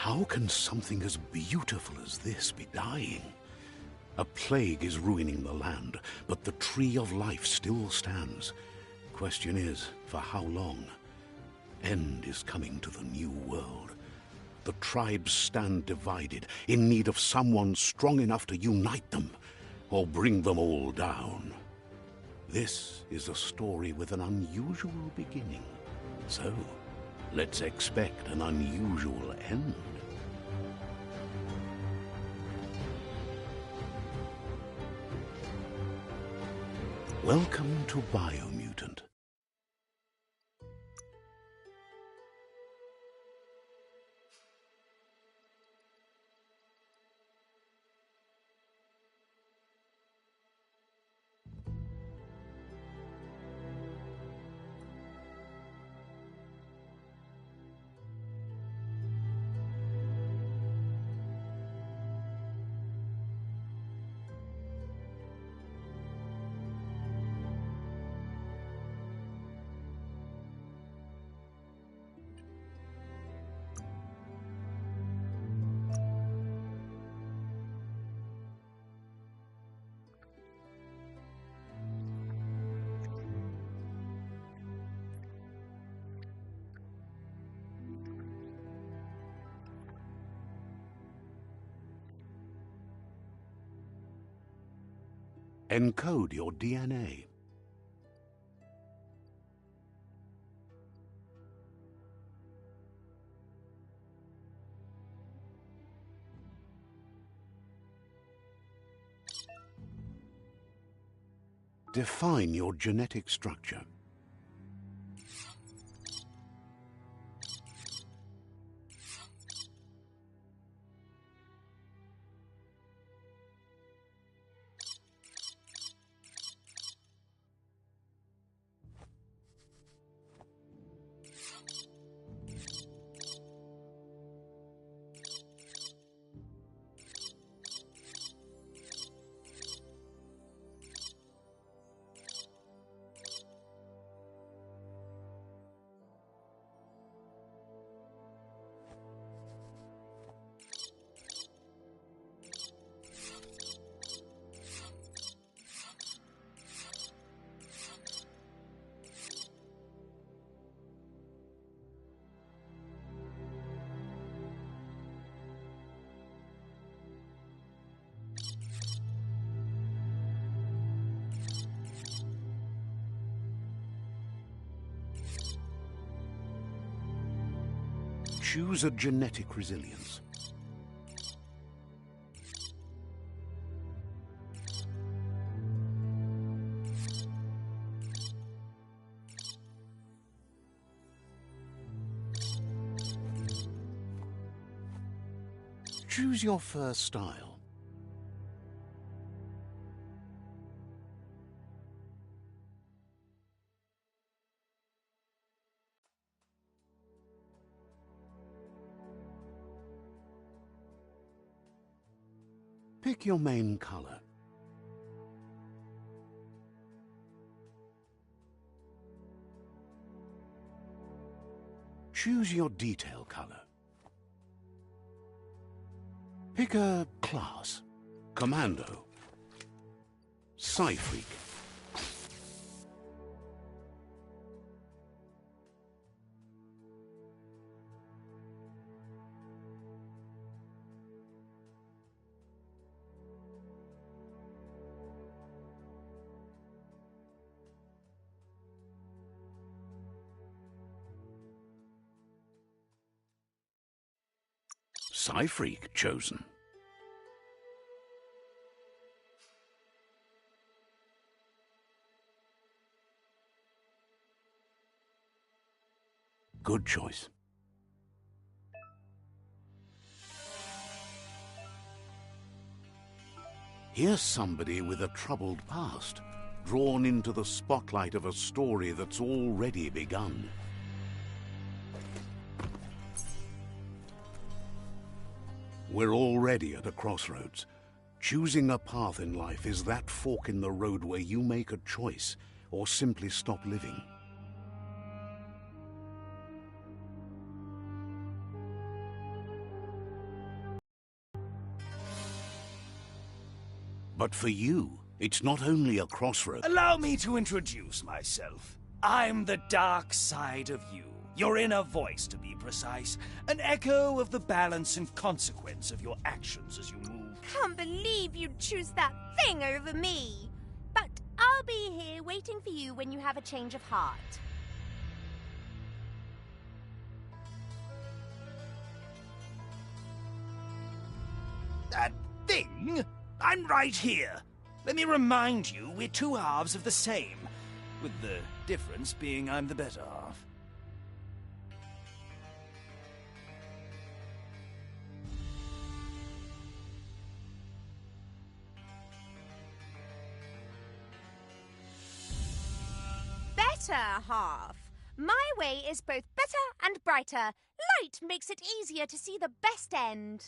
How can something as beautiful as this be dying? A plague is ruining the land, but the tree of life still stands. Question is, for how long? End is coming to the new world. The tribes stand divided, in need of someone strong enough to unite them, or bring them all down. This is a story with an unusual beginning. So, let's expect an unusual end. Welcome to Biomutant. Encode your DNA. Define your genetic structure. Choose a genetic resilience. Choose your first style. Pick your main color. Choose your detail color. Pick a class. Commando. Psy-Freak. Psy-Freak chosen. Good choice. Here's somebody with a troubled past, drawn into the spotlight of a story that's already begun. We're already at a crossroads. Choosing a path in life is that fork in the road where you make a choice or simply stop living. But for you, it's not only a crossroad. Allow me to introduce myself. I'm the dark side of you. Your inner voice, to be precise. An echo of the balance and consequence of your actions as you move. Can't believe you'd choose that thing over me. But I'll be here waiting for you when you have a change of heart. That thing? I'm right here. Let me remind you, we're two halves of the same. With the difference being I'm the better half. Better half. My way is both better and brighter. Light makes it easier to see the best end.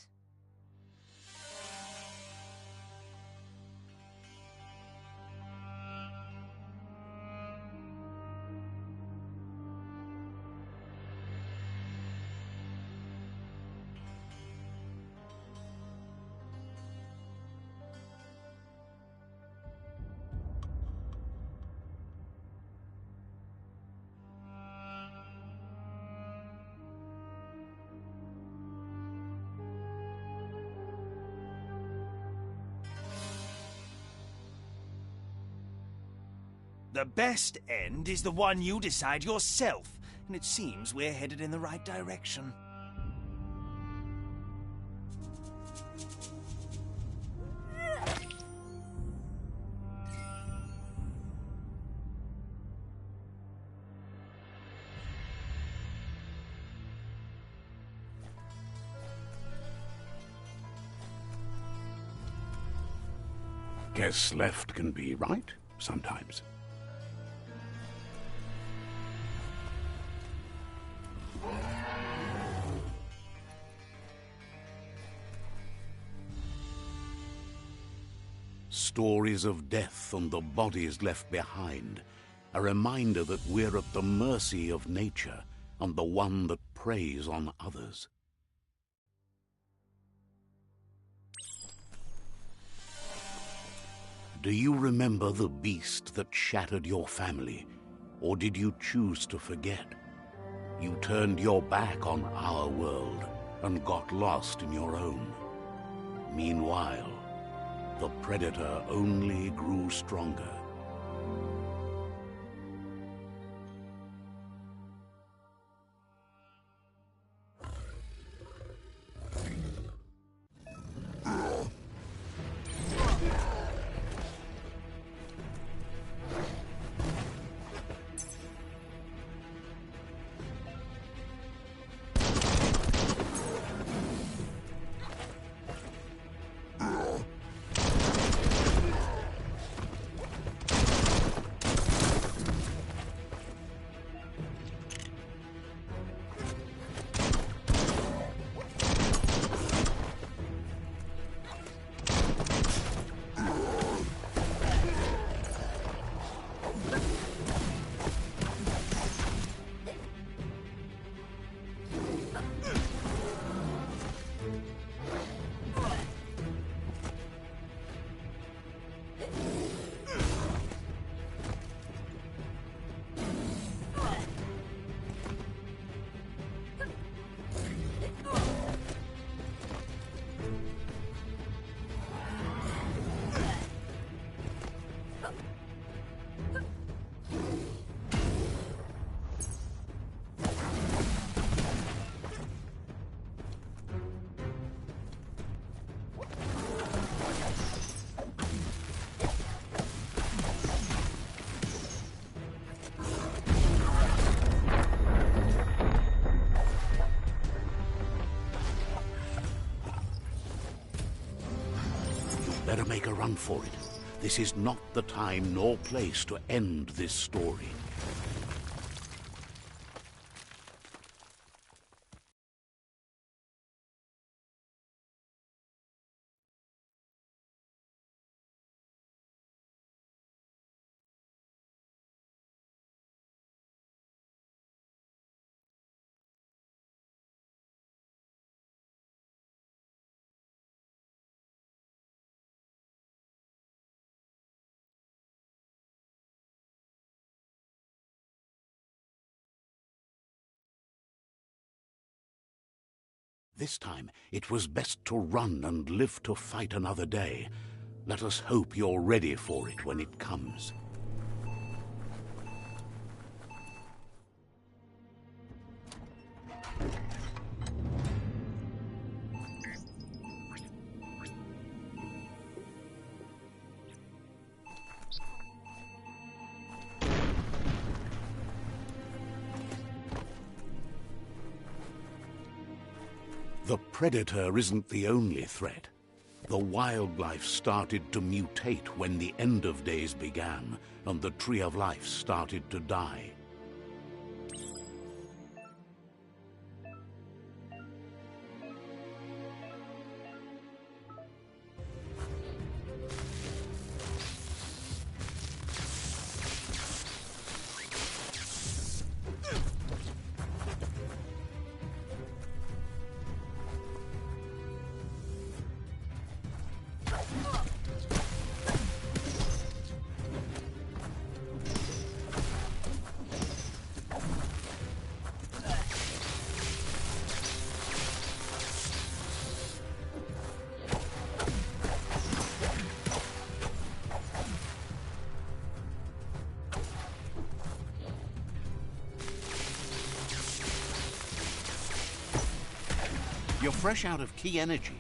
The best end is the one you decide yourself, and it seems we're headed in the right direction. Guess left can be right sometimes. Stories of death and the bodies left behind. A reminder that we're at the mercy of nature and the one that preys on others. Do you remember the beast that shattered your family, or did you choose to forget? You turned your back on our world and got lost in your own. Meanwhile, the predator only grew stronger. Better make a run for it. This is not the time nor place to end this story. This time, it was best to run and live to fight another day. Let us hope you're ready for it when it comes. The Predator isn't the only threat. The wildlife started to mutate when the end of days began, and the Tree of Life started to die. You're fresh out of key energy.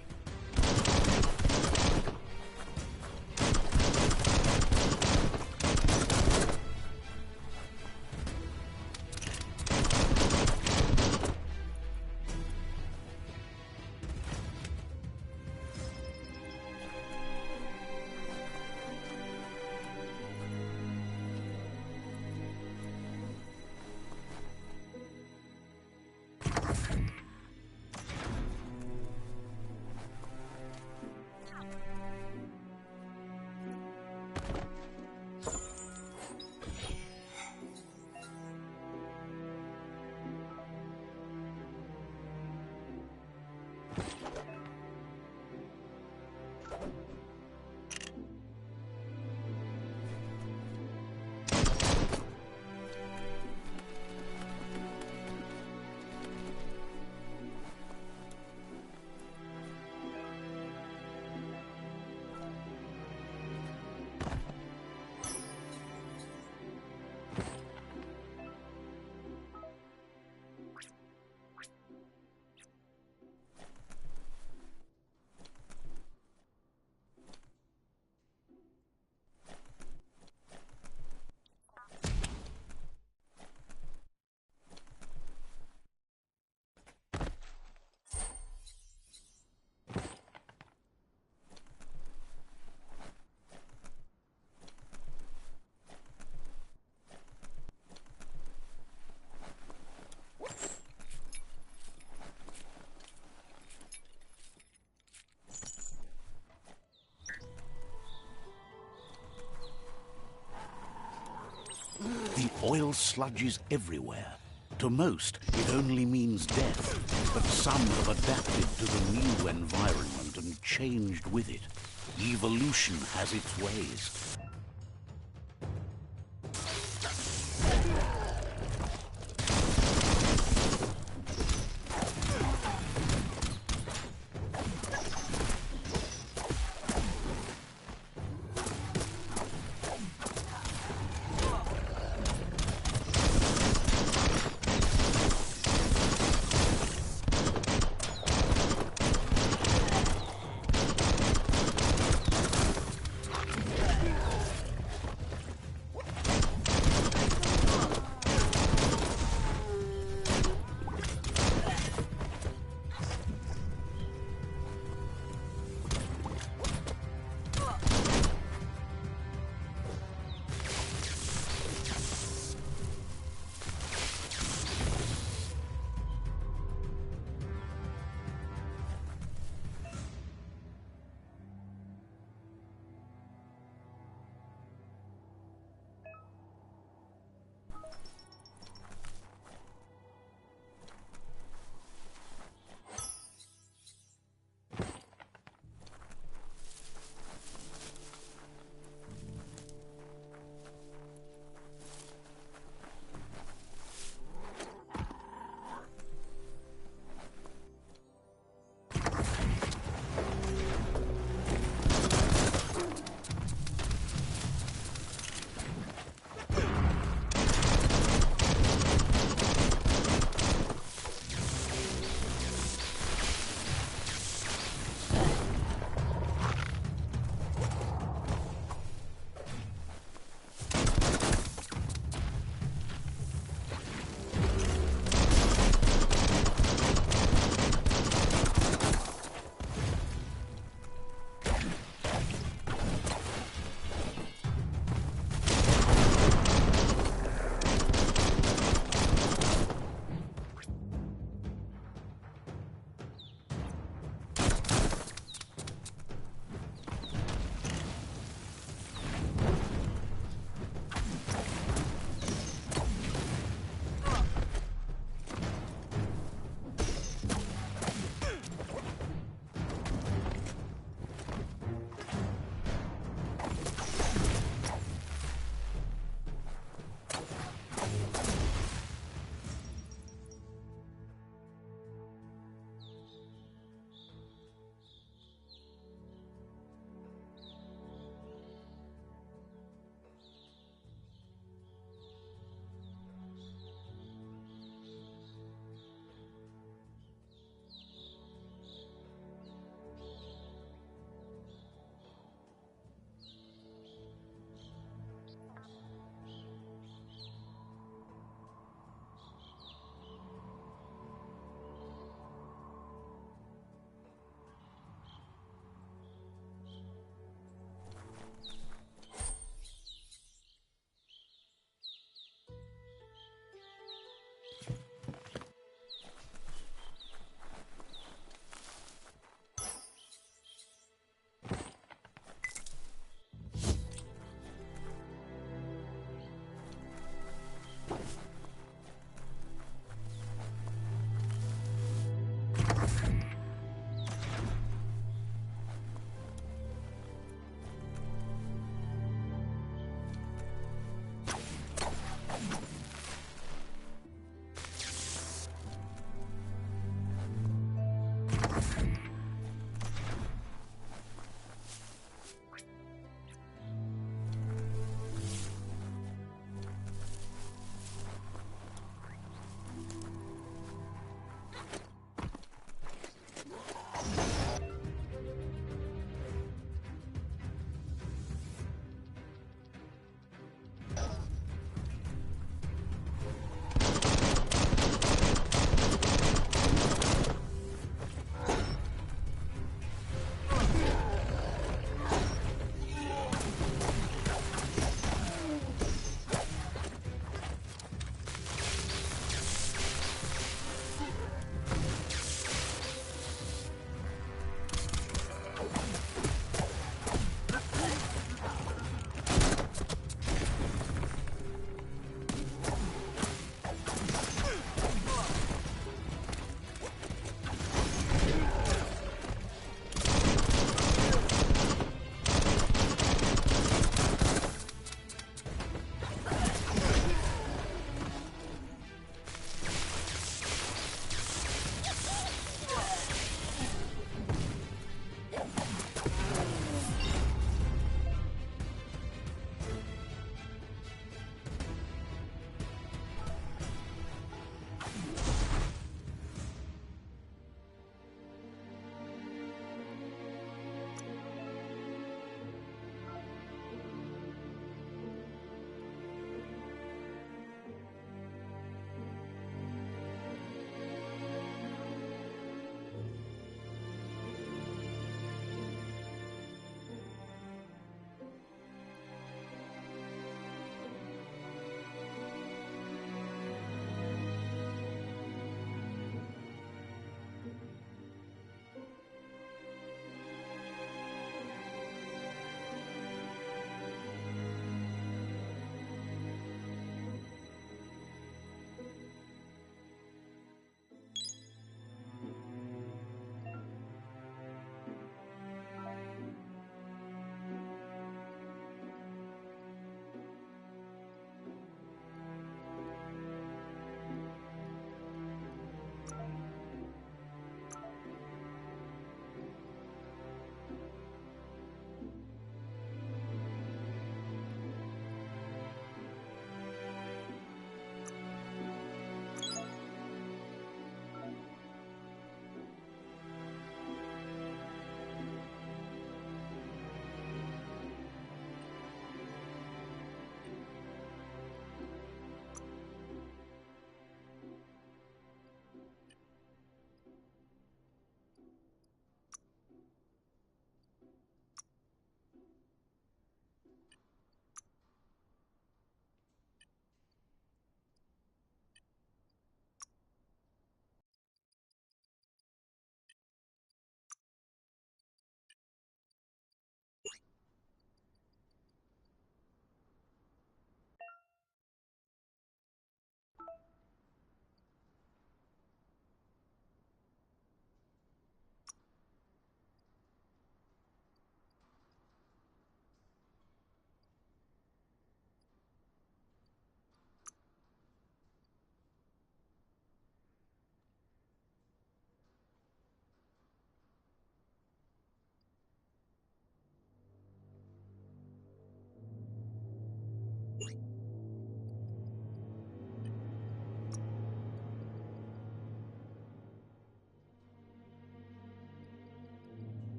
The oil sludges everywhere. To most, it only means death, but some have adapted to the new environment and changed with it. Evolution has its ways.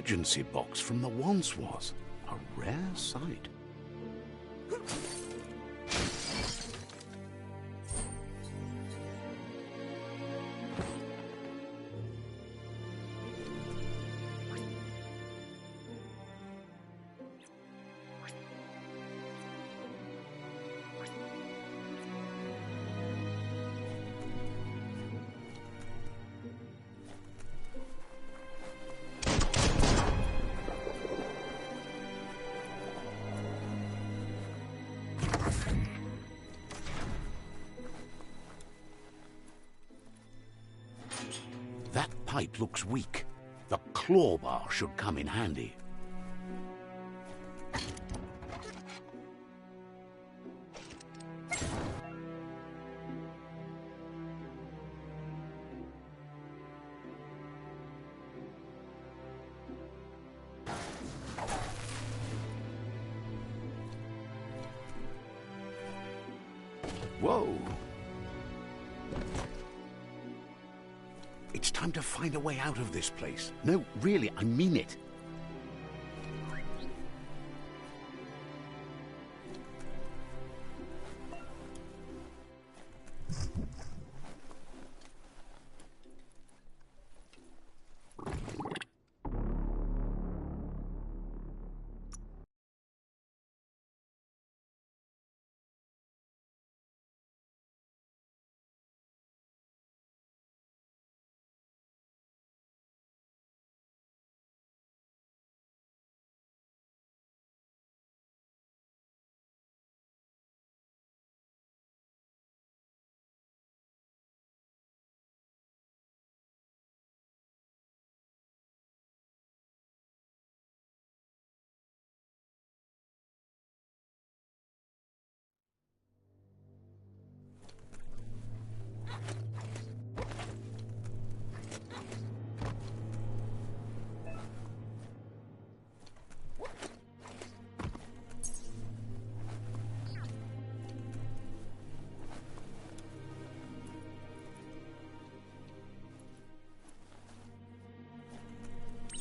emergency box from the once was. A rare sight. That pipe looks weak. The claw bar should come in handy. Whoa! It's time to find a way out of this place. No, really, I mean it.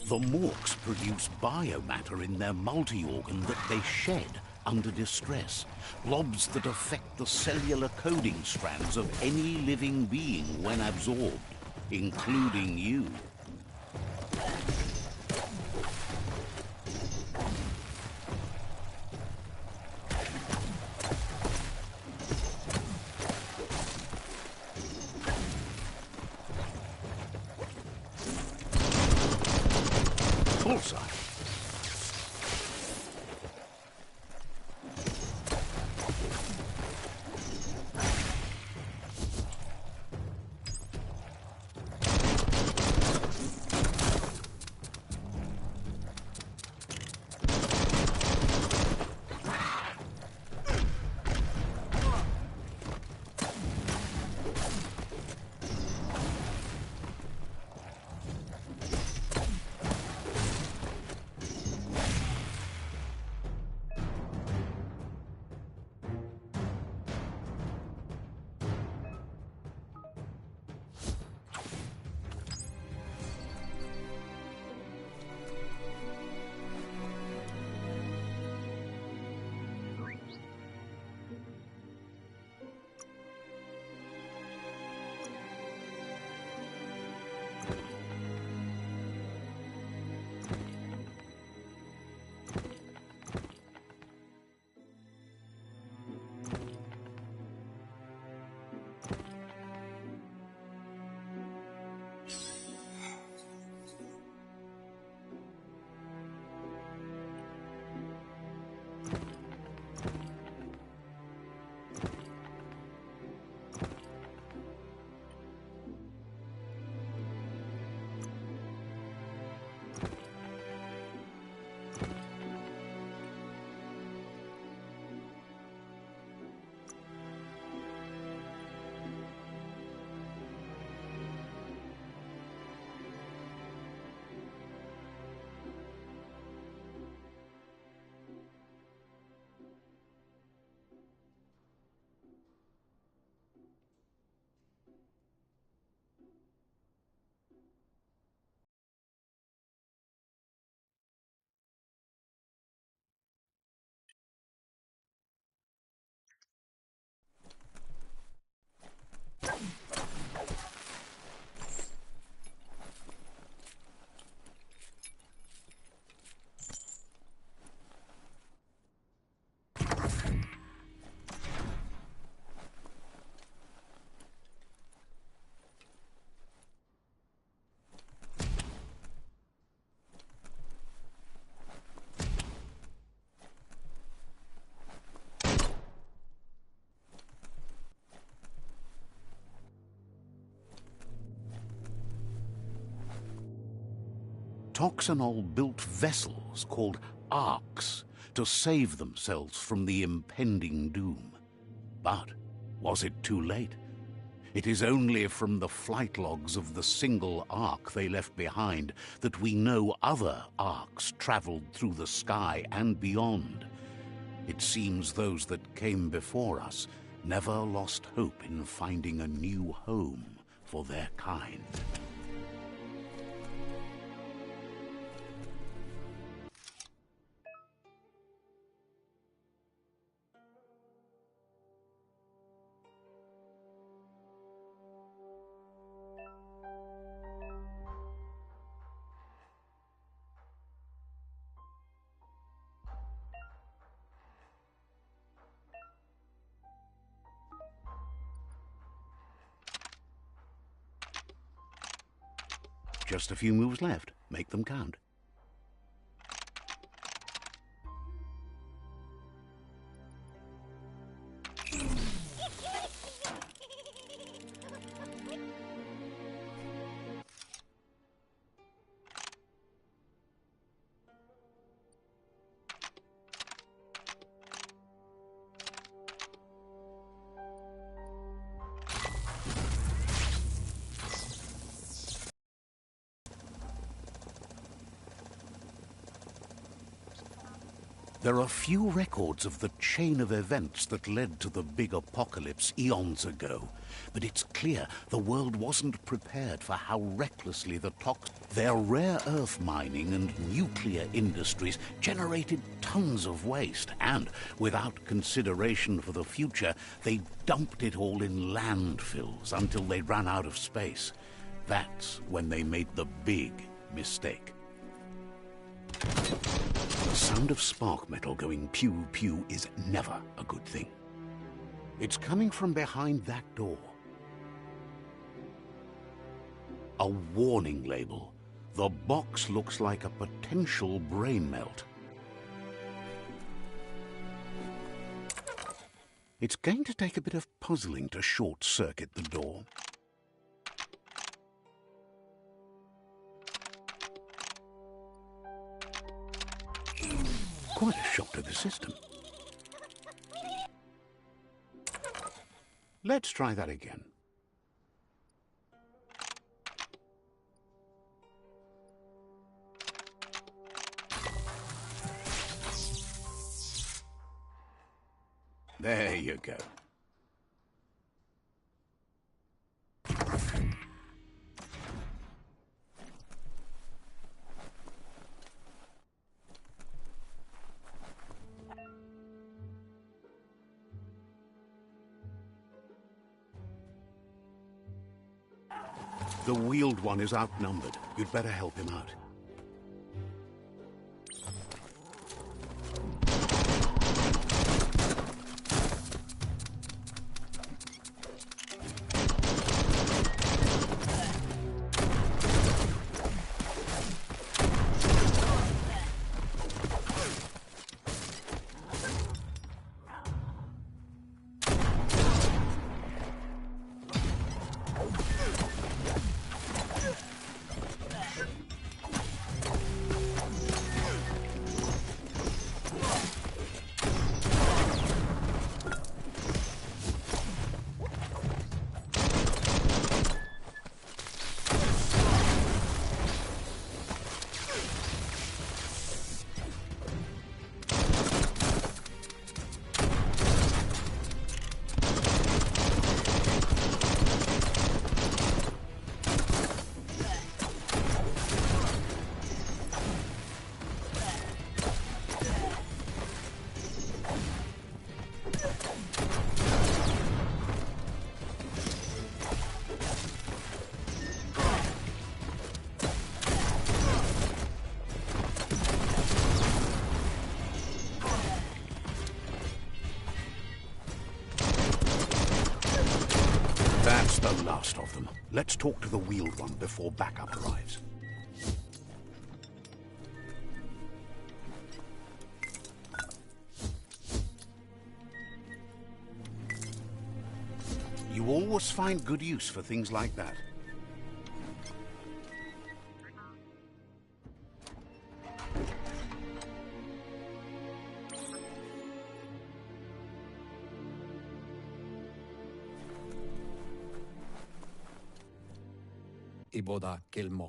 The Morks produce biomatter in their multi-organ that they shed under distress. Blobs that affect the cellular coding strands of any living being when absorbed, including you. Bullseye. Toxanol built vessels called arks to save themselves from the impending doom. But was it too late? It is only from the flight logs of the single ark they left behind that we know other arks traveled through the sky and beyond. It seems those that came before us never lost hope in finding a new home for their kind. Just a few moves left. Make them count. There are few records of the chain of events that led to the big apocalypse eons ago, but it's clear the world wasn't prepared for how recklessly their rare earth mining and nuclear industries generated tons of waste, and without consideration for the future, they dumped it all in landfills until they ran out of space. That's when they made the big mistake. The sound of spark metal going pew-pew is never a good thing. It's coming from behind that door. A warning label. The box looks like a potential brain melt. It's going to take a bit of puzzling to short-circuit the door. Quite a shock to the system. Let's try that again. There you go. The wheeled one is outnumbered. You'd better help him out. That's the last of them. Let's talk to the wheeled one before backup arrives. You always find good use for things like that.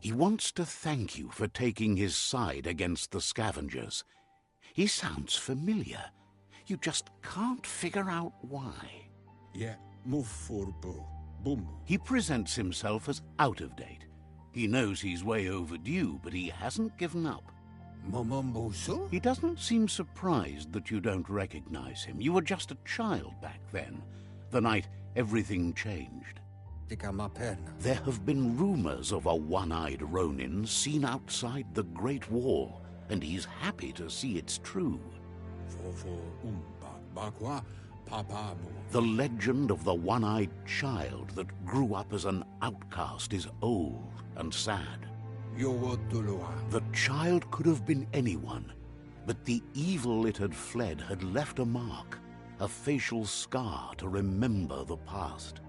He wants to thank you for taking his side against the scavengers. He sounds familiar. You just can't figure out why. He presents himself as out of date. He knows he's way overdue, but he hasn't given up. He doesn't seem surprised that you don't recognize him. You were just a child back then, the night everything changed. There have been rumors of a one-eyed Ronin seen outside the Great Wall, and he's happy to see it's true. The legend of the one-eyed child that grew up as an outcast is old and sad. The child could have been anyone, but the evil it had fled had left a mark, a facial scar to remember the past.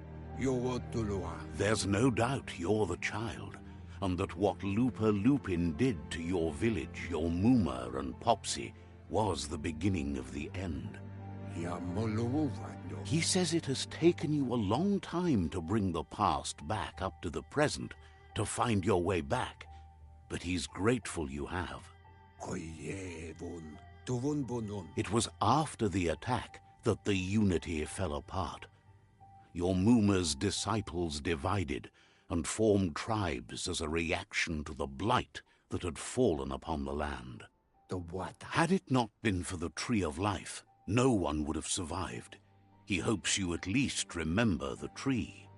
There's no doubt you're the child, and that what Lupa Lupin did to your village, your Muma and Popsy, was the beginning of the end. He says it has taken you a long time to bring the past back up to the present, to find your way back, but he's grateful you have. It was after the attack that the unity fell apart. Your Muma's disciples divided and formed tribes as a reaction to the blight that had fallen upon the land. Had it not been for the Tree of Life, no one would have survived. He hopes you at least remember the tree.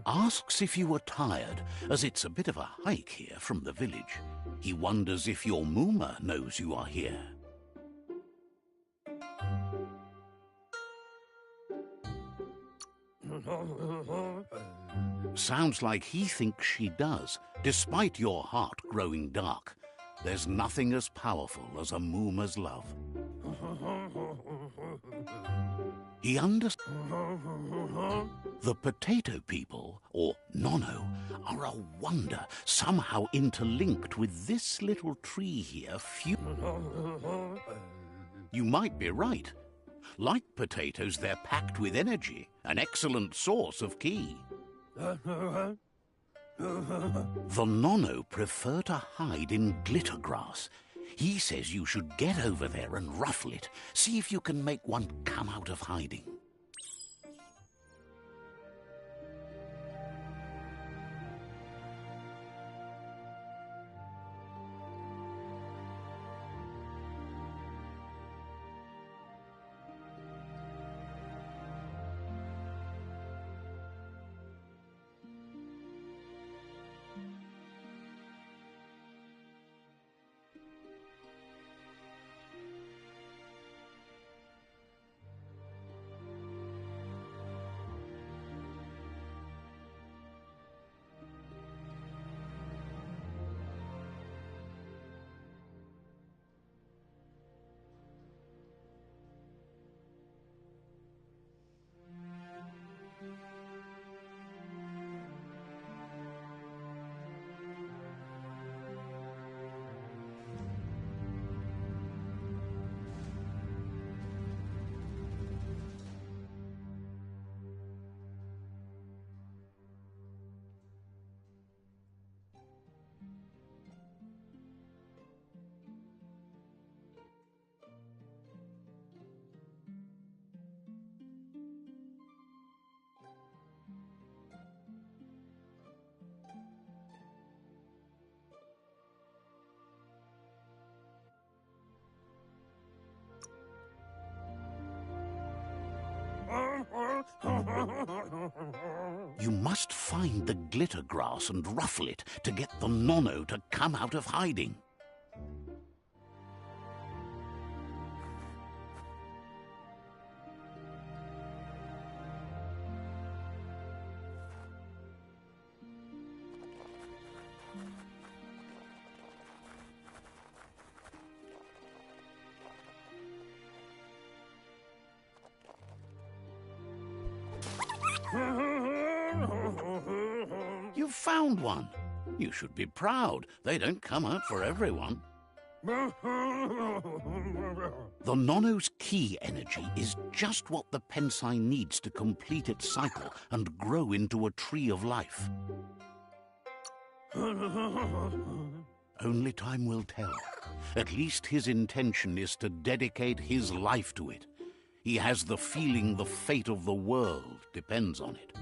Asks if you were tired, as it's a bit of a hike here from the village. He wonders if your Muma knows you are here. Sounds like he thinks she does, despite your heart growing dark. There's nothing as powerful as a Muma's love. He understands. The potato people, or Nono, are a wonder, somehow interlinked with this little tree here. You might be right. Like potatoes, they're packed with energy, an excellent source of ki. The Nono prefer to hide in glitter grass. He says you should get over there and ruffle it. See if you can make one come out of hiding. You must find the glitter grass and ruffle it to get the Nono to come out of hiding. You've found one. You should be proud. They don't come out for everyone. The Nono's key energy is just what the Pensai needs to complete its cycle and grow into a tree of life. Only time will tell. At least his intention is to dedicate his life to it. He has the feeling the fate of the world depends on it.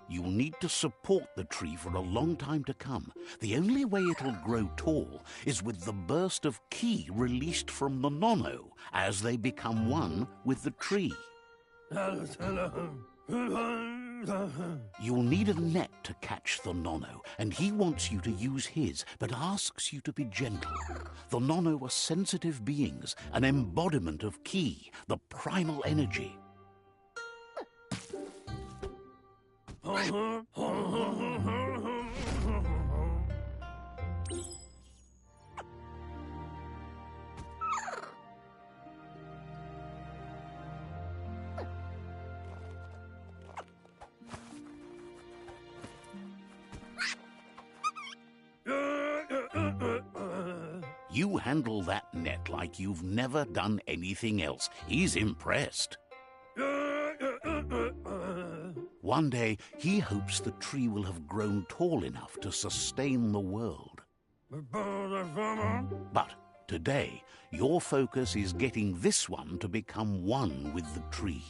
You'll need to support the tree for a long time to come. The only way it'll grow tall is with the burst of ki released from the Nono as they become one with the tree. You'll need a net to catch the Nono, and he wants you to use his, but asks you to be gentle. The Nono are sensitive beings, an embodiment of ki, the primal energy. You handle that net like you've never done anything else. He's impressed. One day, he hopes the tree will have grown tall enough to sustain the world. But today, your focus is getting this one to become one with the tree.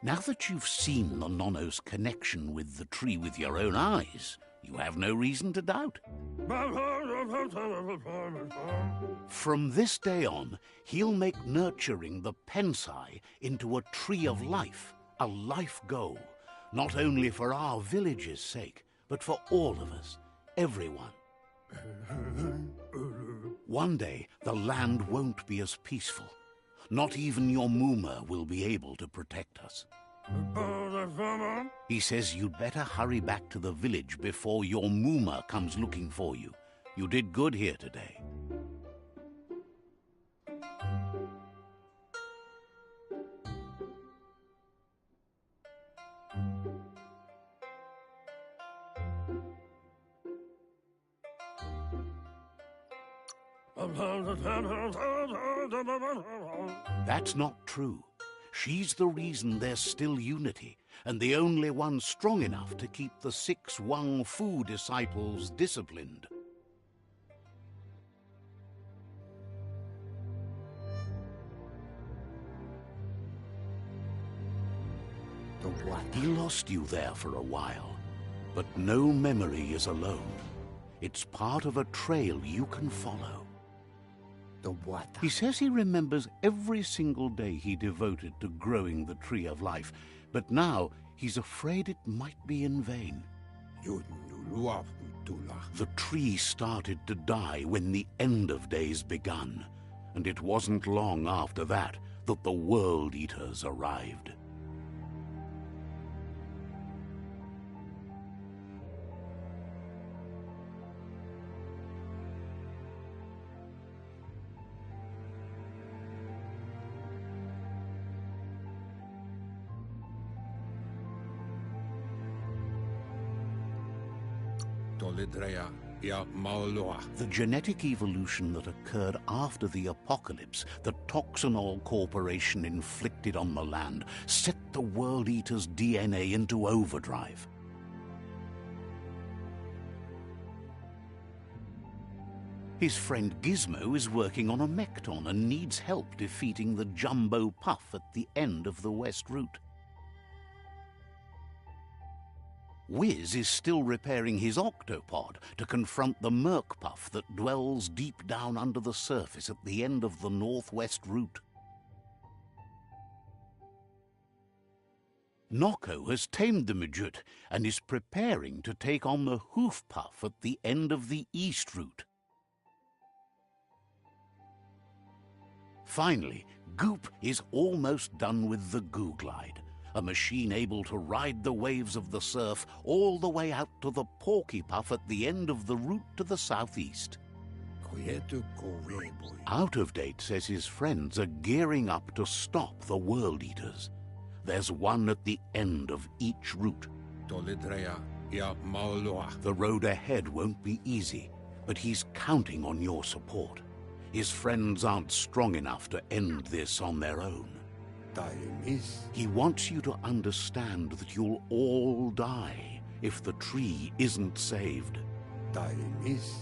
Now that you've seen the Nono's connection with the tree with your own eyes, you have no reason to doubt. From this day on, he'll make nurturing the Pensai into a tree of life, a life goal, not only for our village's sake, but for all of us, everyone. One day, the land won't be as peaceful. Not even your Muma will be able to protect us. He says you'd better hurry back to the village before your Muma comes looking for you. You did good here today. That's not true. She's the reason there's still unity, and the only one strong enough to keep the 6 Wang Fu disciples disciplined. He lost you there for a while, but no memory is alone. It's part of a trail you can follow. He says he remembers every single day he devoted to growing the tree of life, but now he's afraid it might be in vain. The tree started to die when the end of days begun, and it wasn't long after that that the World Eaters arrived. The genetic evolution that occurred after the apocalypse that Toxanol Corporation inflicted on the land set the World Eater's DNA into overdrive. His friend Gizmo is working on a Mekton and needs help defeating the Jumbo Puff at the end of the West Route. Wiz is still repairing his octopod to confront the Merc Puff that dwells deep down under the surface at the end of the Northwest Route. Nocco has tamed the Midget and is preparing to take on the Hoof Puff at the end of the East Route. Finally, Goop is almost done with the Googlide, a machine able to ride the waves of the surf all the way out to the Porky Puff at the end of the route to the southeast. Out of Date says his friends are gearing up to stop the World Eaters. There's one at the end of each route. The road ahead won't be easy, but he's counting on your support. His friends aren't strong enough to end this on their own. He wants you to understand that you'll all die if the tree isn't saved.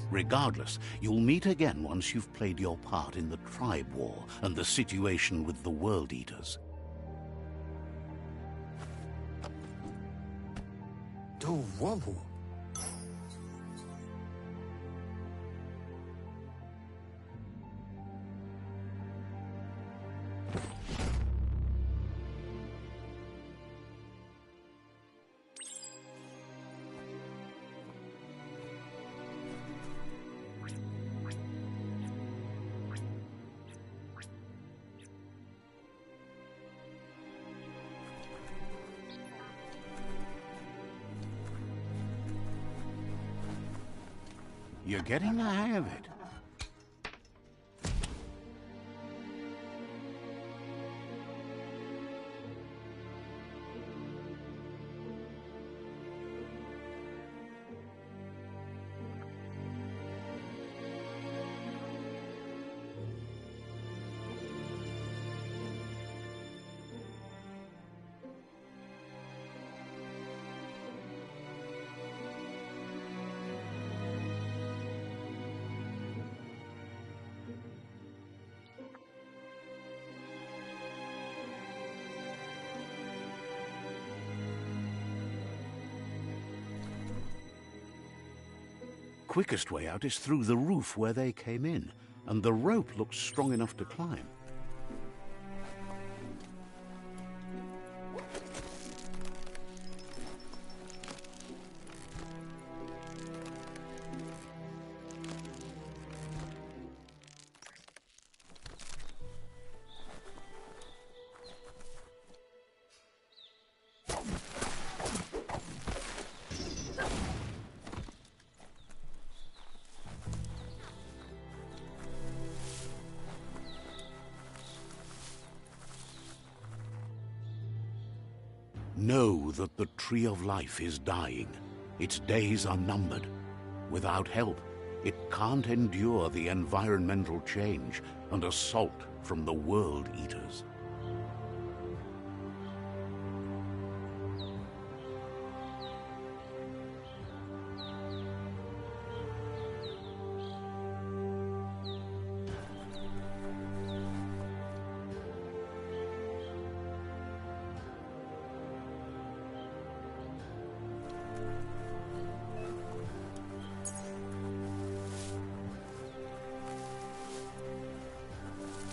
Regardless, you'll meet again once you've played your part in the tribe war and the situation with the World Eaters. You're getting the hang of it. Quickest way out is through the roof where they came in, and the rope looks strong enough to climb. Know that the Tree of Life is dying. Its days are numbered. Without help, it can't endure the environmental change and assault from the World Eaters.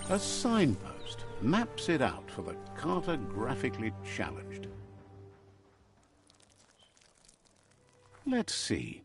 A signpost maps it out for the cartographically challenged. Let's see.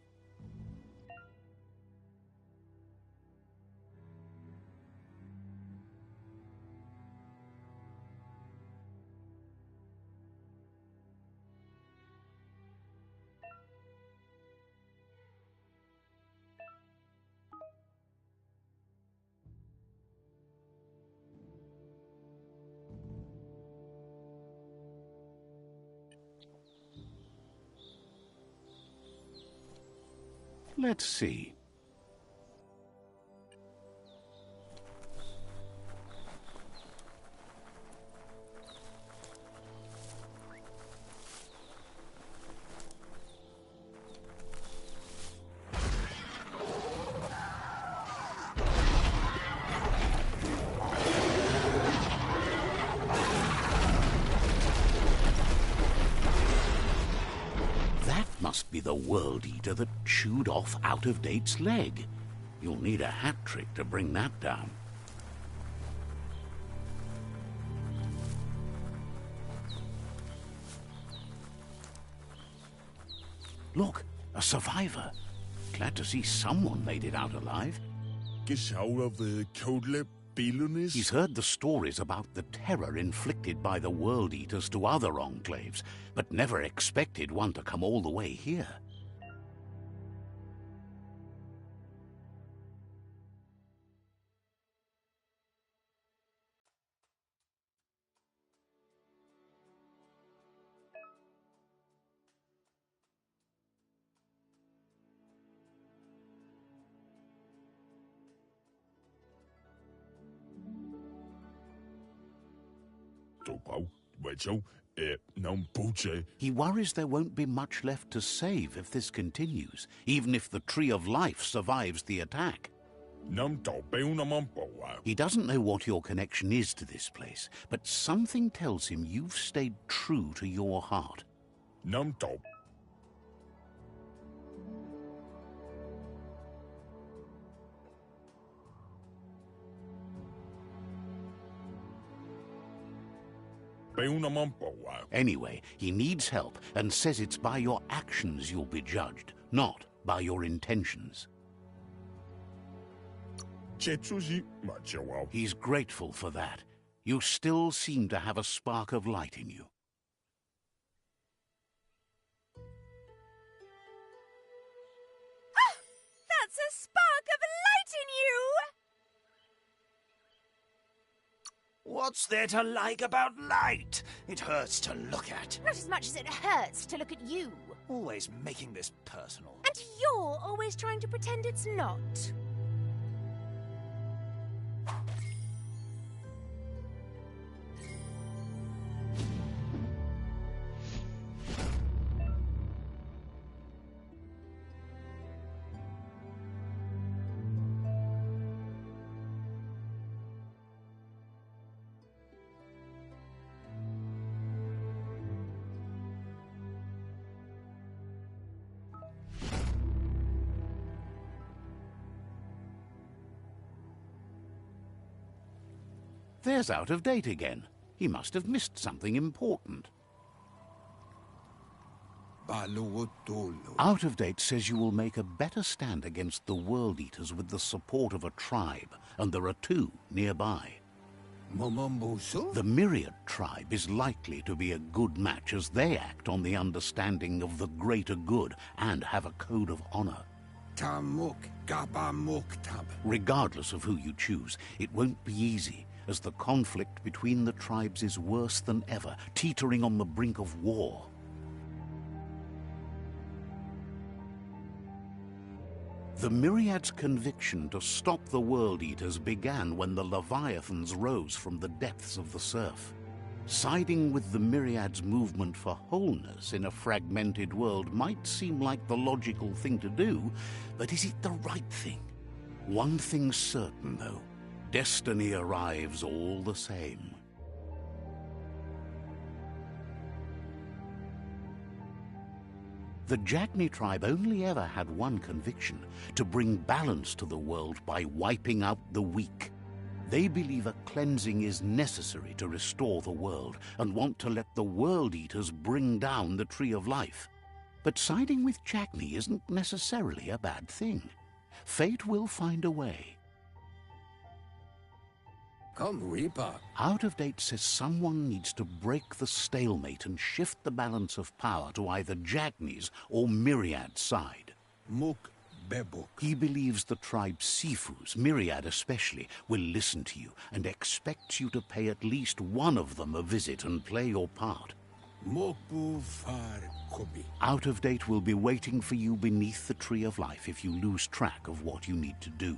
Let's see. Must be the World Eater that chewed off Out-of-Date's leg. You'll need a hat trick to bring that down. Look, a survivor. Glad to see someone made it out alive. He's heard the stories about the terror inflicted by the World Eaters to other enclaves, but never expected one to come all the way here. He worries there won't be much left to save if this continues, even if the Tree of Life survives the attack. He doesn't know what your connection is to this place, but something tells him you've stayed true to your heart. Anyway, he needs help and says it's by your actions you'll be judged, not by your intentions. He's grateful for that. You still seem to have a spark of light in you. Ah! That's a spark of light in you! What's there to like about light? It hurts to look at. Not as much as it hurts to look at you. Always making this personal. And you're always trying to pretend it's not. There's Out-of-Date again. He must have missed something important. Out-of-Date says you will make a better stand against the World Eaters with the support of a tribe, and there are two nearby. The Myriad tribe is likely to be a good match as they act on the understanding of the greater good and have a code of honor. Regardless of who you choose, it won't be easy, as the conflict between the tribes is worse than ever, teetering on the brink of war. The Myriad's conviction to stop the World Eaters began when the Leviathans rose from the depths of the surf. Siding with the Myriad's movement for wholeness in a fragmented world might seem like the logical thing to do, but is it the right thing? One thing's certain, though. Destiny arrives all the same. The Jagni tribe only ever had one conviction: to bring balance to the world by wiping out the weak. They believe a cleansing is necessary to restore the world and want to let the World Eaters bring down the Tree of Life. But siding with Jagni isn't necessarily a bad thing. Fate will find a way. Come, Reaper. Out-of-Date says someone needs to break the stalemate and shift the balance of power to either Jagni's or Myriad's side. Muk Bebuk. He believes the tribe Sifus, Myriad especially, will listen to you and expects you to pay at least one of them a visit and play your part. Moku far kobi. Out of Date will be waiting for you beneath the Tree of Life if you lose track of what you need to do.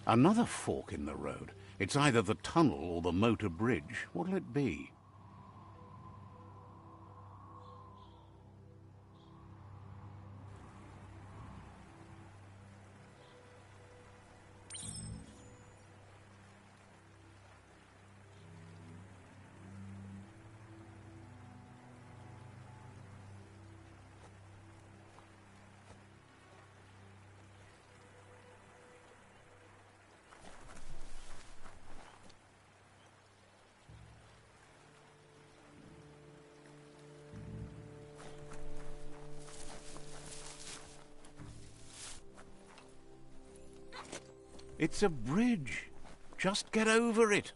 Another fork in the road. It's either the tunnel or the motor bridge. What'll it be? It's a bridge. Just get over it.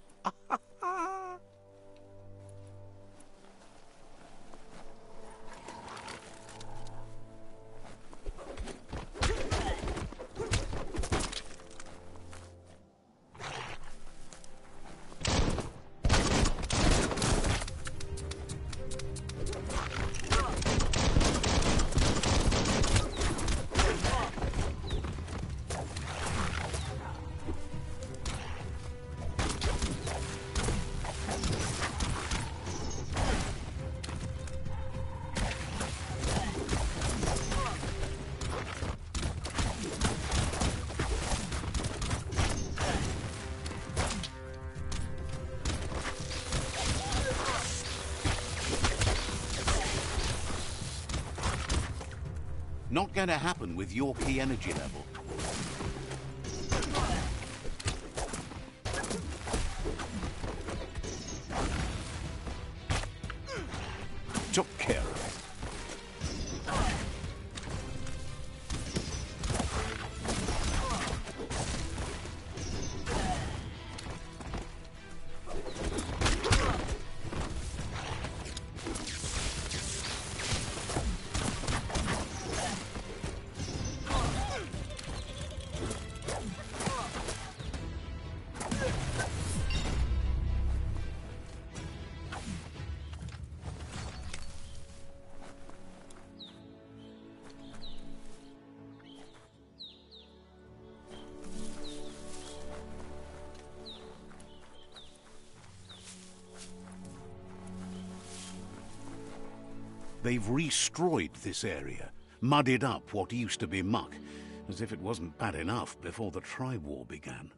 Not going to happen with your key energy level. Took care of it. They've destroyed this area, muddied up what used to be muck, as if it wasn't bad enough before the tribe war began.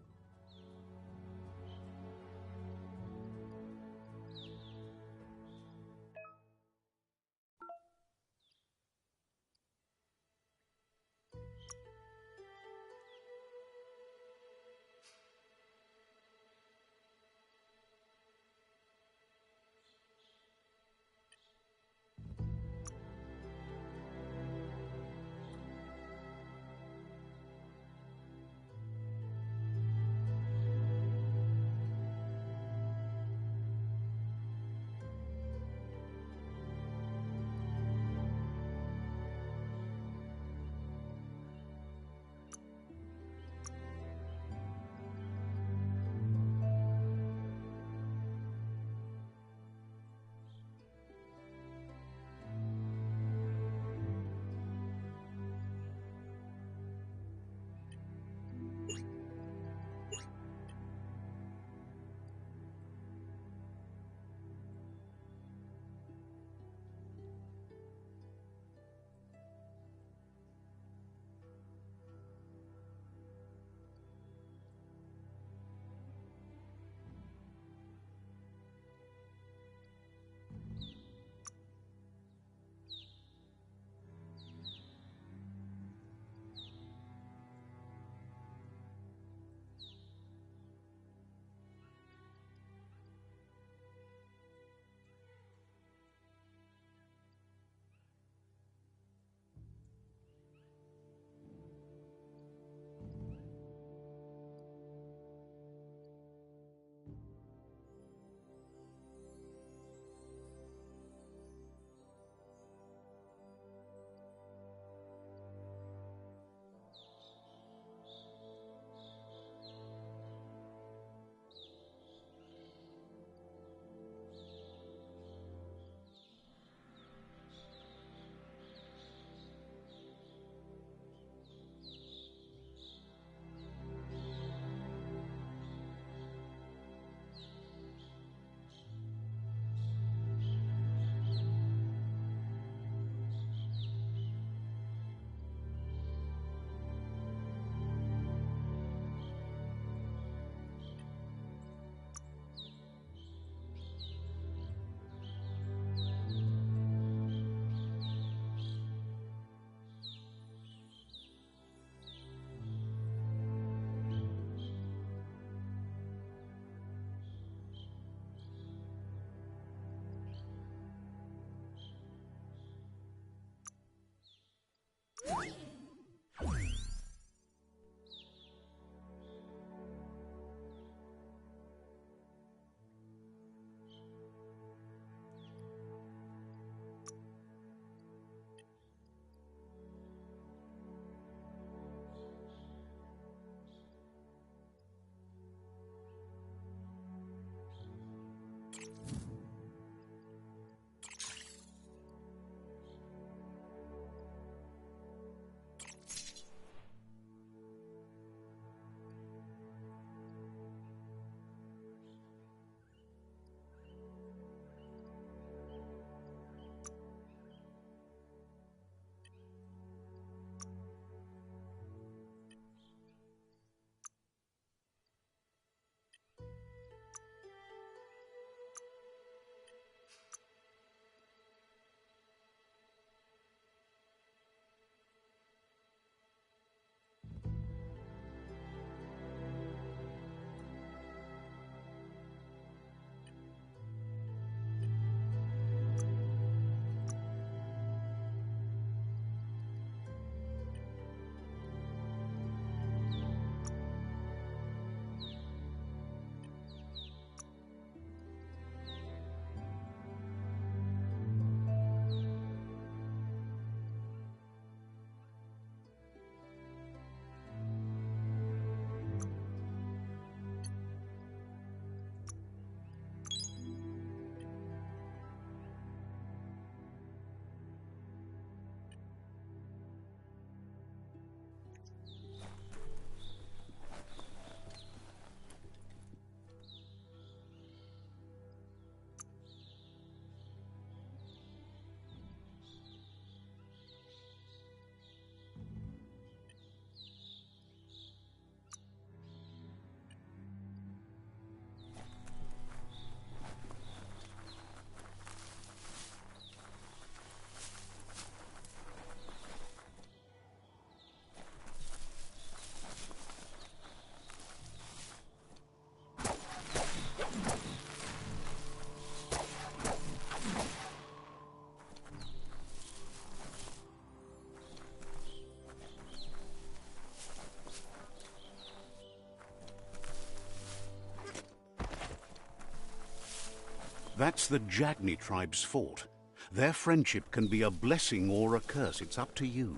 That's the Jagni tribe's fort. Their friendship can be a blessing or a curse. It's up to you.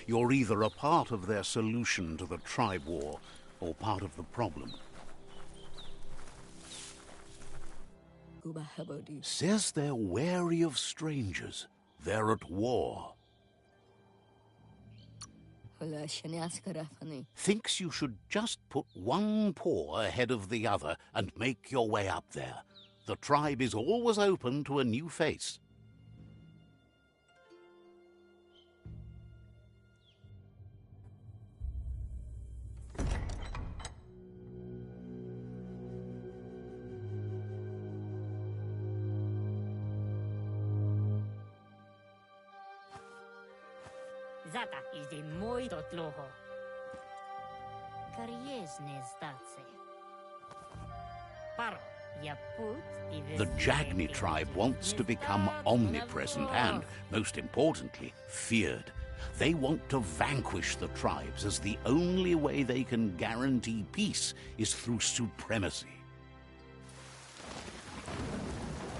You're either a part of their solution to the tribe war or part of the problem. Says they're wary of strangers. They're at war. Thinks you should just put one paw ahead of the other and make your way up there. The tribe is always open to a new face. Zata is the muito tloho. Kariesne zdace. Paro. The Jagni tribe wants to become omnipresent and, most importantly, feared. They want to vanquish the tribes, as the only way they can guarantee peace is through supremacy.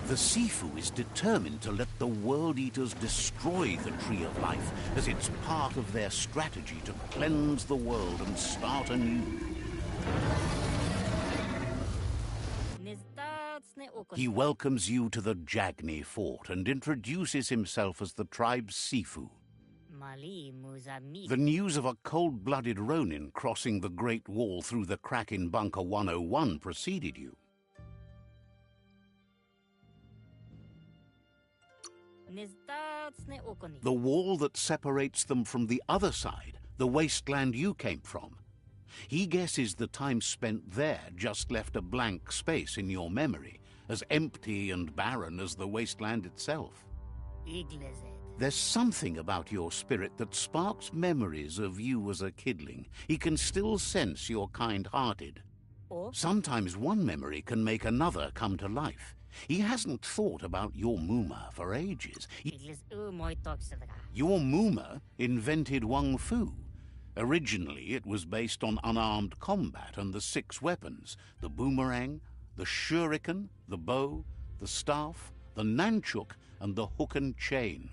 The Sifu is determined to let the World Eaters destroy the Tree of Life, as it's part of their strategy to cleanse the world and start anew. He welcomes you to the Jagni fort and introduces himself as the tribe's Sifu. The news of a cold-blooded Ronin crossing the Great Wall through the crack in Bunker 101 preceded you. The wall that separates them from the other side, the wasteland you came from. He guesses the time spent there just left a blank space in your memory, as empty and barren as the wasteland itself. There's something about your spirit that sparks memories of you as a kidling. He can still sense you're kind-hearted. Sometimes one memory can make another come to life. He hasn't thought about your Muma for ages. Your Muma invented Wung Fu. Originally, it was based on unarmed combat and the 6 weapons: the boomerang, the shuriken, the bow, the staff, the nunchuk, and the hook and chain.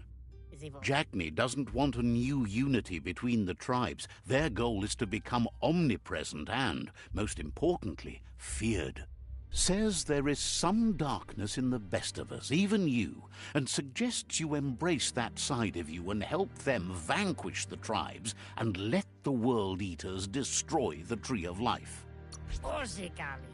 Jagni doesn't want a new unity between the tribes. Their goal is to become omnipresent and, most importantly, feared. Says there is some darkness in the best of us, even you, and suggests you embrace that side of you and help them vanquish the tribes and let the World Eaters destroy the Tree of Life. Orzikali.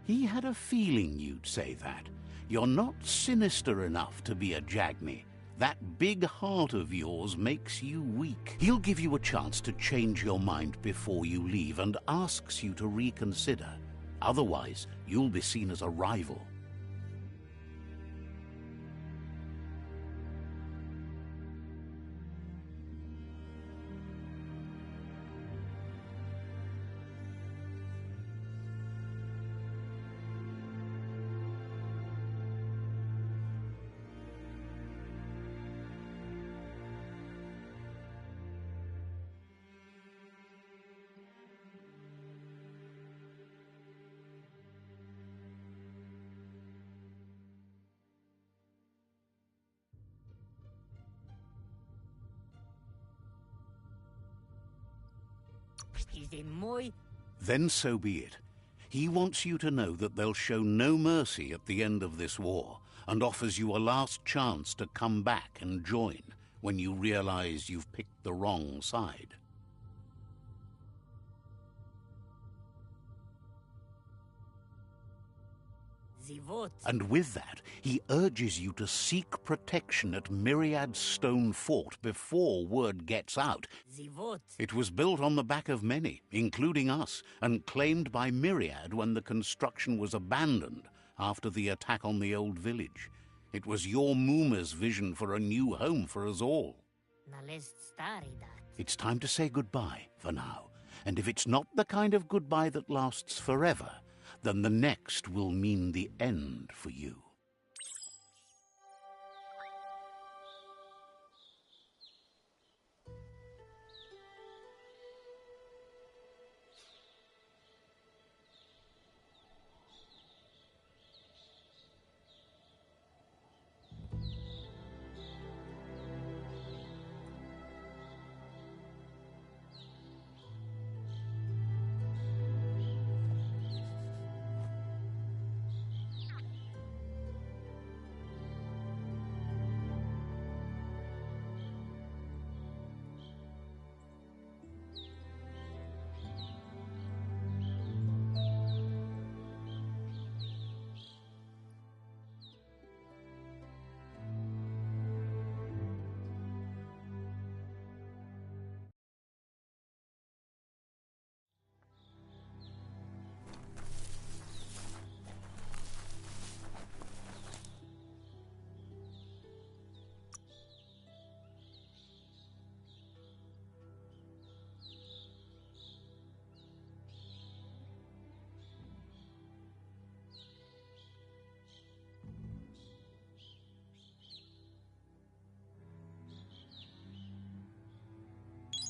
He had a feeling you'd say that. You're not sinister enough to be a Jagme. That big heart of yours makes you weak. He'll give you a chance to change your mind before you leave and asks you to reconsider. Otherwise, you'll be seen as a rival. Then so be it. He wants you to know that they'll show no mercy at the end of this war, and offers you a last chance to come back and join when you realize you've picked the wrong side. And with that, he urges you to seek protection at Myriad's stone fort before word gets out. It was built on the back of many, including us, and claimed by Myriad when the construction was abandoned after the attack on the old village. It was your Mooma's vision for a new home for us all. It's time to say goodbye for now, and if it's not the kind of goodbye that lasts forever, then the next will mean the end for you.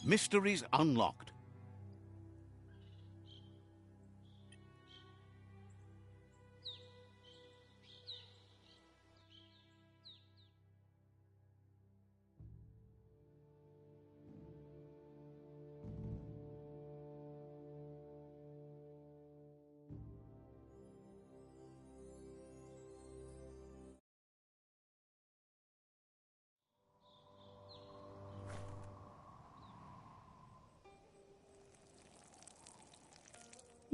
Mysteries unlocked.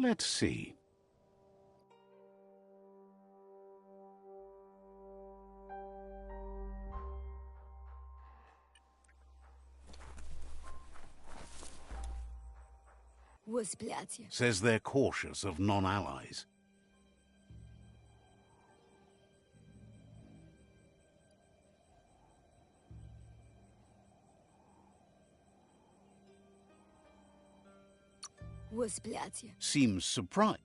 Let's see. Says they're cautious of non-allies. Seems surprised.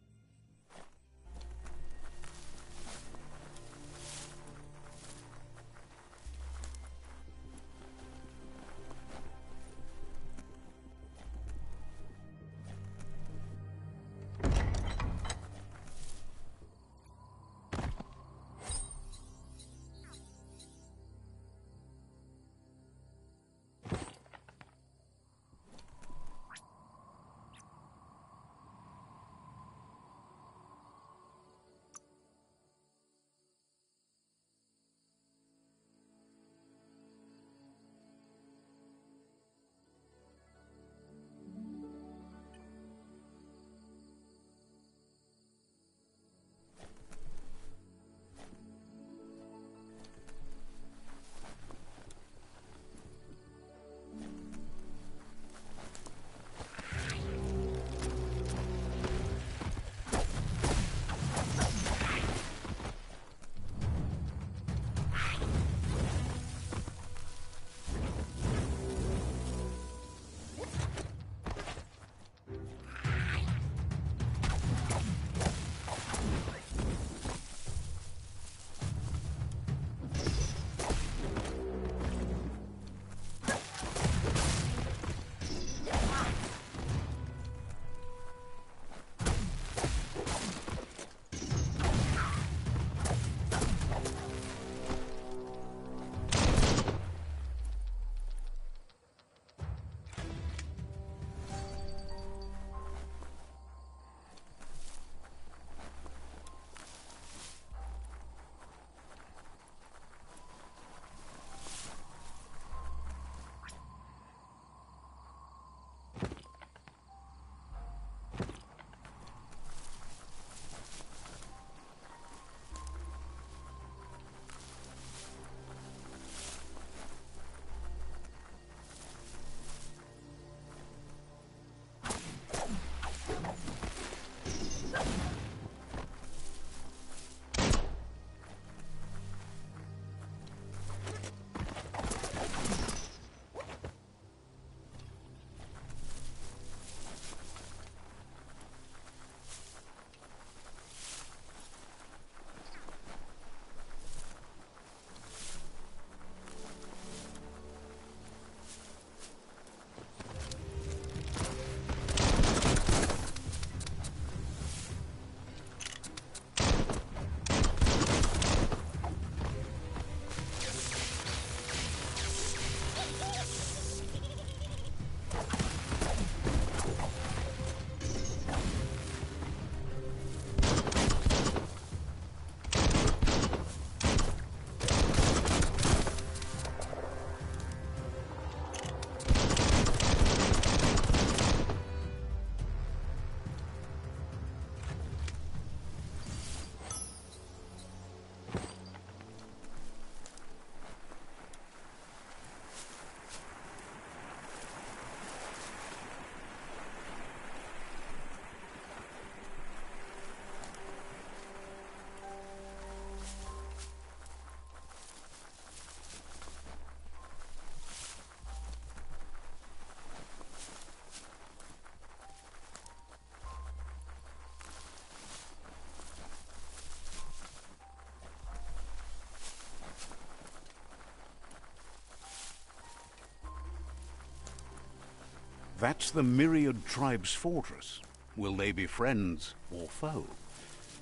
That's the Myriad Tribe's fortress. Will they be friends or foe?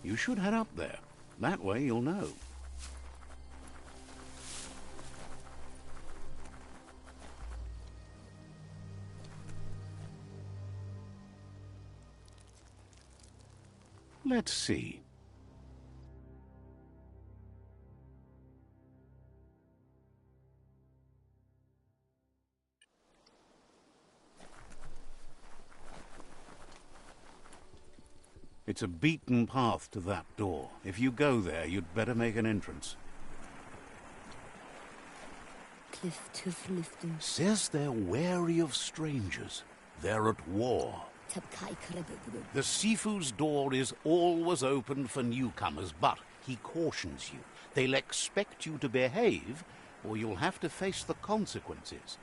You should head up there. That way you'll know. Let's see. It's a beaten path to that door. If you go there, you'd better make an entrance. Says they're wary of strangers. They're at war. The Sifu's door is always open for newcomers, but he cautions you. They'll expect you to behave, or you'll have to face the consequences.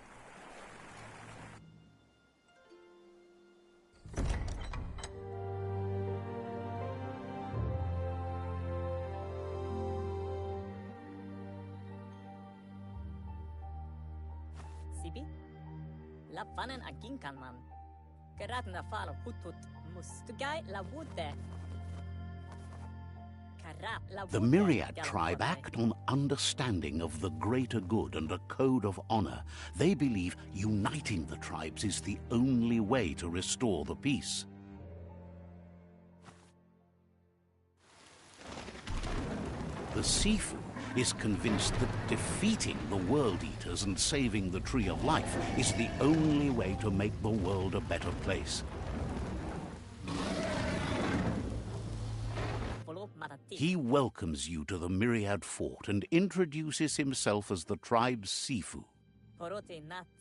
Sibi? Lapanen aginkanman. Geratna falo hutut mustugai la wute. The Myriad tribe act on understanding of the greater good and a code of honor. They believe uniting the tribes is the only way to restore the peace. The Sifu is convinced that defeating the World Eaters and saving the Tree of Life is the only way to make the world a better place. He welcomes you to the Myriad Fort and introduces himself as the tribe's Sifu.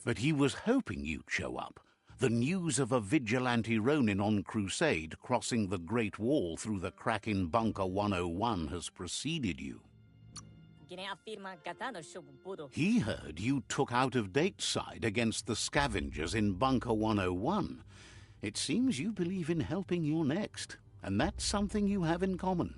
But he was hoping you'd show up. The news of a vigilante Ronin on crusade crossing the Great Wall through the crack in Bunker 101 has preceded you. He heard you took out-of-date side against the scavengers in Bunker 101. It seems you believe in helping your next, and that's something you have in common.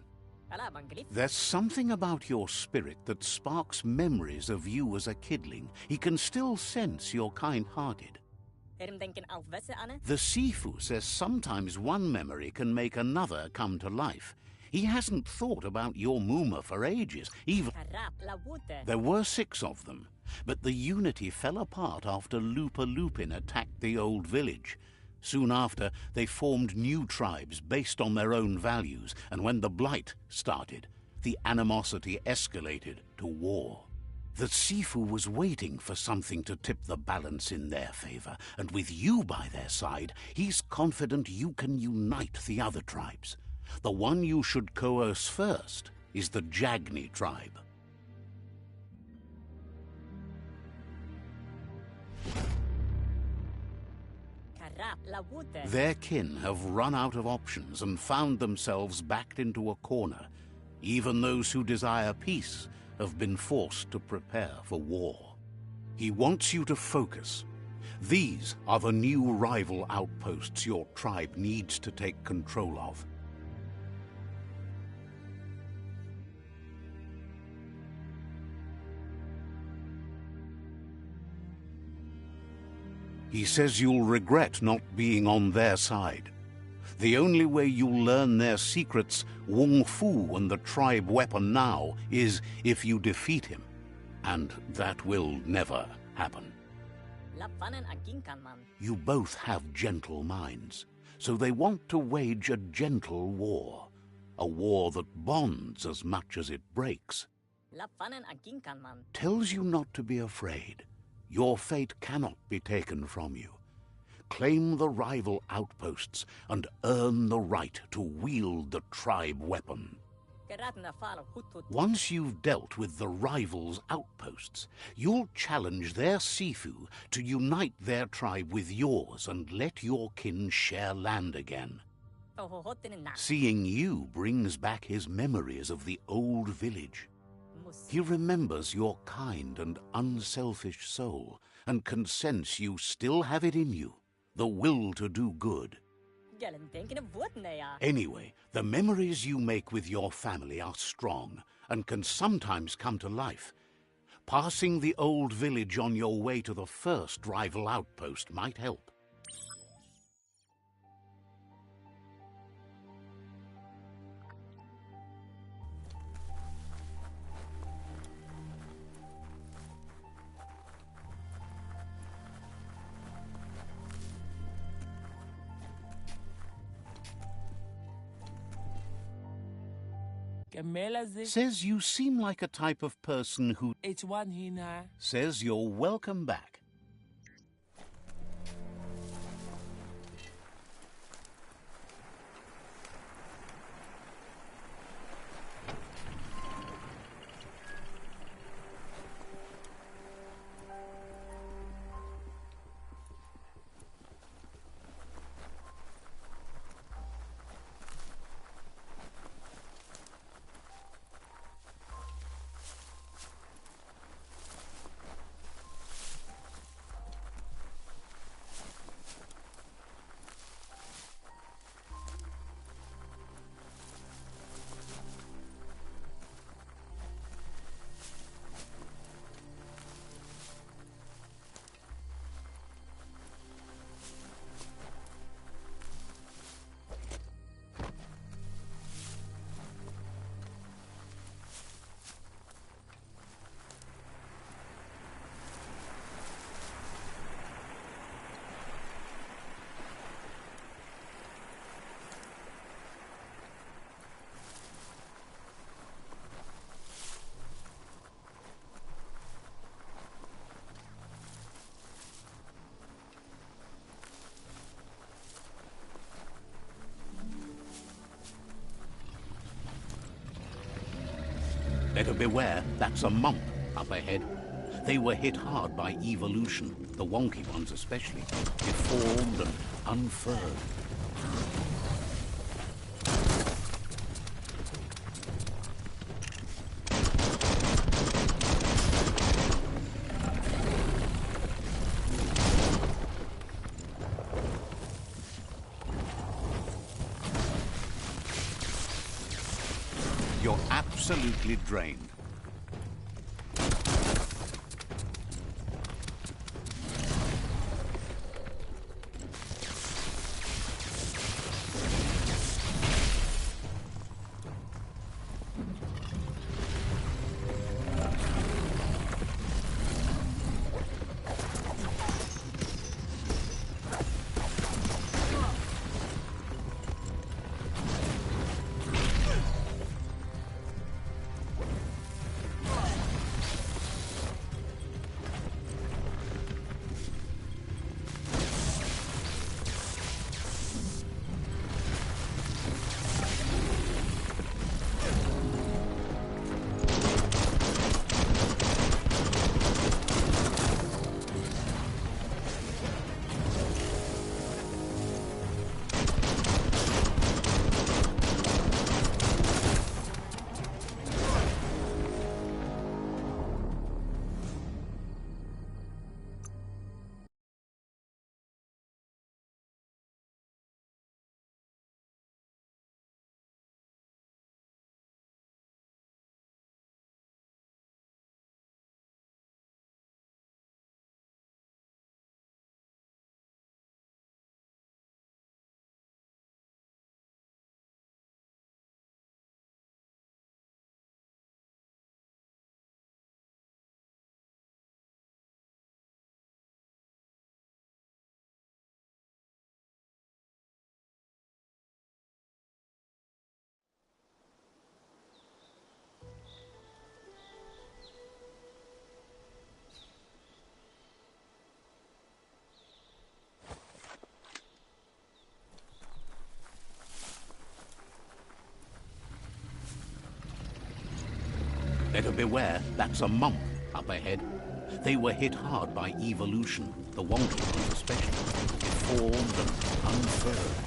There's something about your spirit that sparks memories of you as a kidling. He can still sense you're kind-hearted. The Sifu says sometimes one memory can make another come to life. He hasn't thought about your Muma for ages. There were 6 of them, but the unity fell apart after Lupa Lupin attacked the old village. Soon after, they formed new tribes based on their own values, and when the Blight started, the animosity escalated to war. The Sifu was waiting for something to tip the balance in their favor, and with you by their side, he's confident you can unite the other tribes. The one you should coerce first is the Jagni tribe. Their kin have run out of options and found themselves backed into a corner. Even those who desire peace have been forced to prepare for war. He wants you to focus. These are the new rival outposts your tribe needs to take control of. He says you'll regret not being on their side. The only way you'll learn their secrets, Wung Fu and the tribe weapon now, is if you defeat him. And that will never happen. You both have gentle minds, so they want to wage a gentle war. A war that bonds as much as it breaks. Tells you not to be afraid. Your fate cannot be taken from you. Claim the rival outposts and earn the right to wield the tribe weapon. Once you've dealt with the rivals' outposts, you'll challenge their Sifu to unite their tribe with yours and let your kin share land again. Seeing you brings back his memories of the old village. He remembers your kind and unselfish soul, and can sense you still have it in you, the will to do good. Anyway, the memories you make with your family are strong, and can sometimes come to life. Passing the old village on your way to the first rival outpost might help. Says you seem like a type of person who... Says you're welcome back. Better beware, that's a mump up ahead. They were hit hard by evolution, the wonky ones especially, deformed and unfurled. You're absolutely drained. Better beware, that's a mump up ahead. They were hit hard by evolution, the wonky ones especially, deformed and unfurled.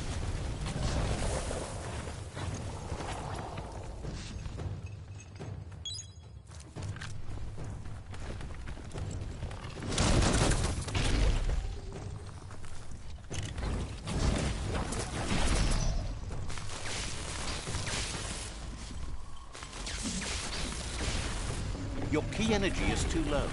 Your key energy is too low.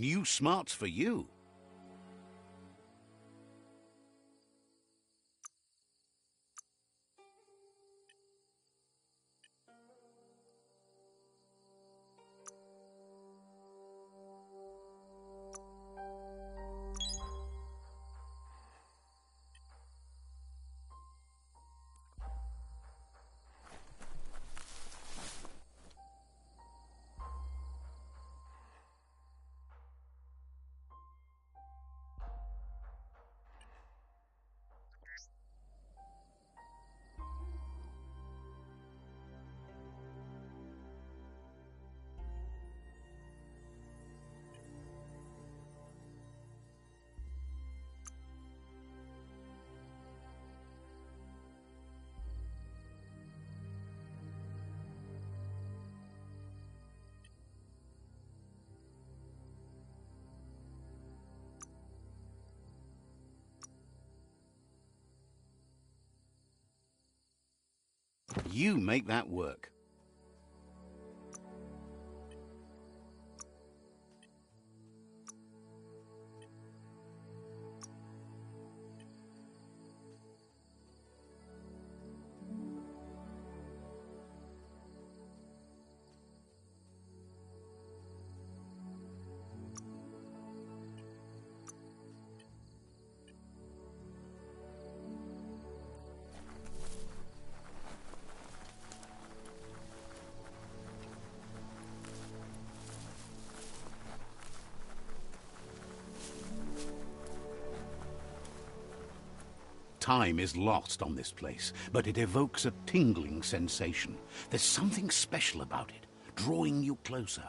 New smarts for you. You make that work. Time is lost on this place, but it evokes a tingling sensation. There's something special about it, drawing you closer.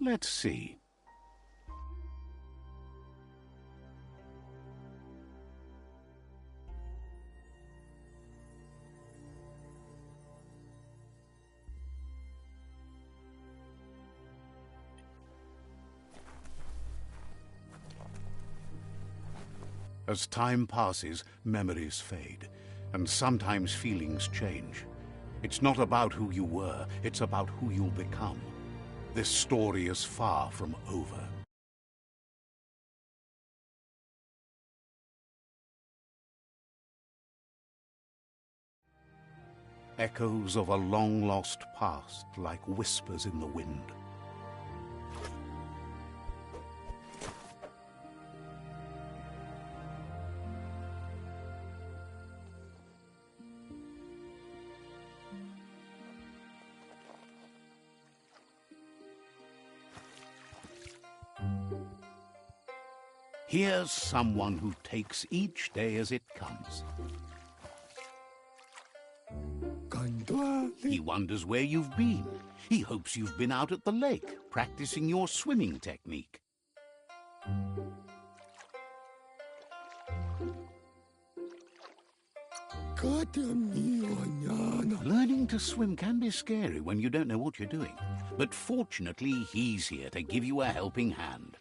Let's see. As time passes, memories fade, and sometimes feelings change. It's not about who you were, it's about who you'll become. This story is far from over. Echoes of a long-lost past, like whispers in the wind. Here's someone who takes each day as it comes. He wonders where you've been. He hopes you've been out at the lake, practicing your swimming technique. Learning to swim can be scary when you don't know what you're doing. But fortunately, he's here to give you a helping hand.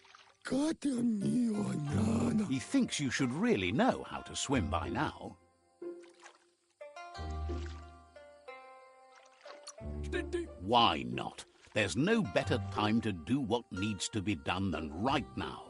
He thinks you should really know how to swim by now. Why not? There's no better time to do what needs to be done than right now.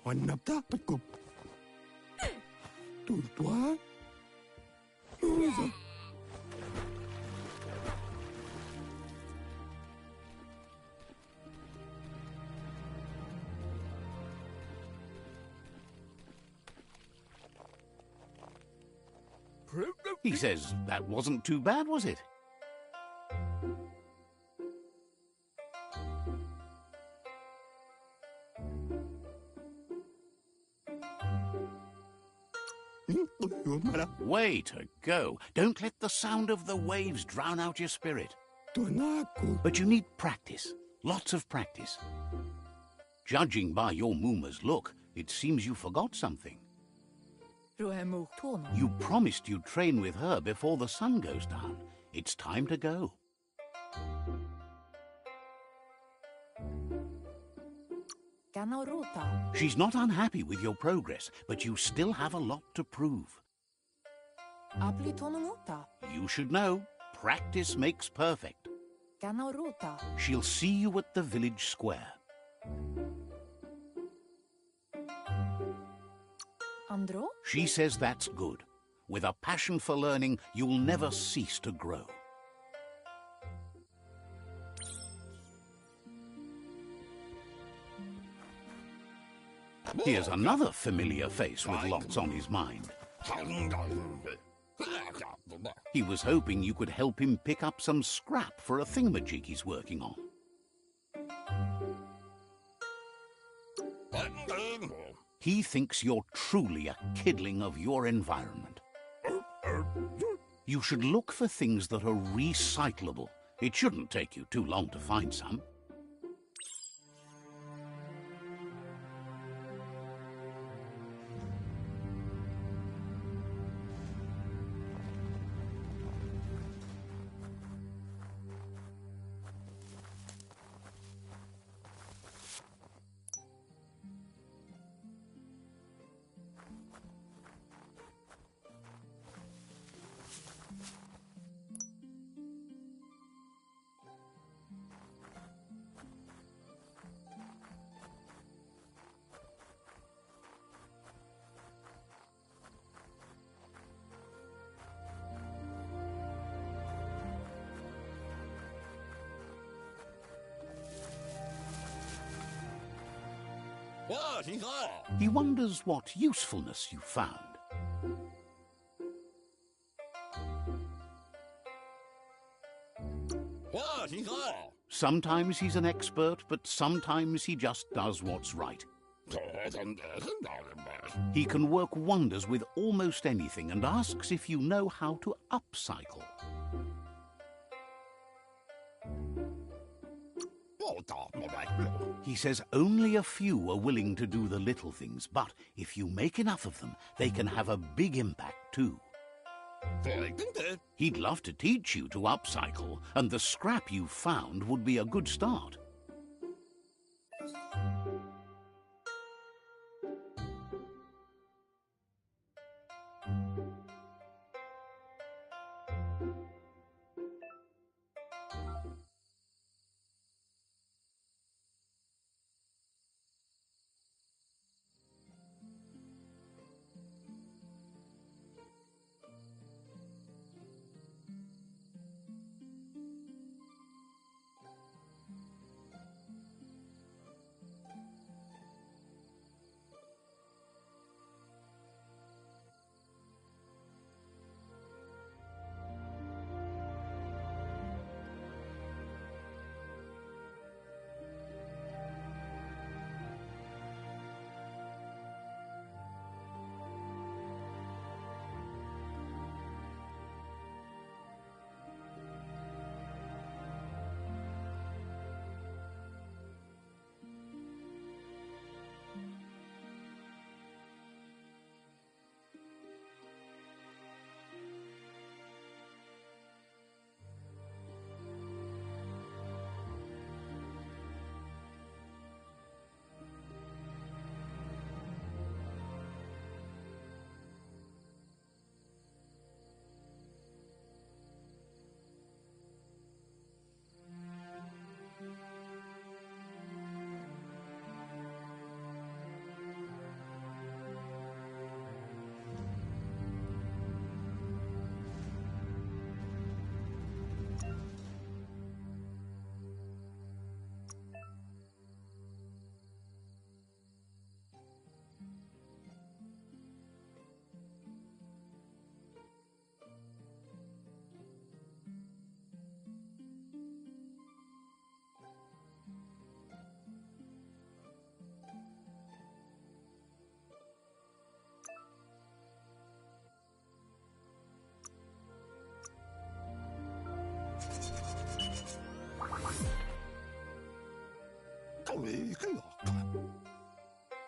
Wannapta patkup. Turtua. He says that wasn't too bad, was it? Way to go. Don't let the sound of the waves drown out your spirit. But you need practice. Lots of practice. Judging by your Mooma's look, it seems you forgot something. You promised you'd train with her before the sun goes down. It's time to go. She's not unhappy with your progress, but you still have a lot to prove. You should know, practice makes perfect. She'll see you at the village square. She says that's good. With a passion for learning, you'll never cease to grow. Here's another familiar face with lots on his mind. He was hoping you could help him pick up some scrap for a thingamajig he's working on. He thinks you're truly a kidling of your environment. You should look for things that are recyclable. It shouldn't take you too long to find some. He wonders what usefulness you found. Sometimes he's an expert, but sometimes he just does what's right. He can work wonders with almost anything and asks if you know how to upcycle. He says only a few are willing to do the little things, but if you make enough of them, they can have a big impact too. He'd love to teach you to upcycle, and the scrap you found would be a good start.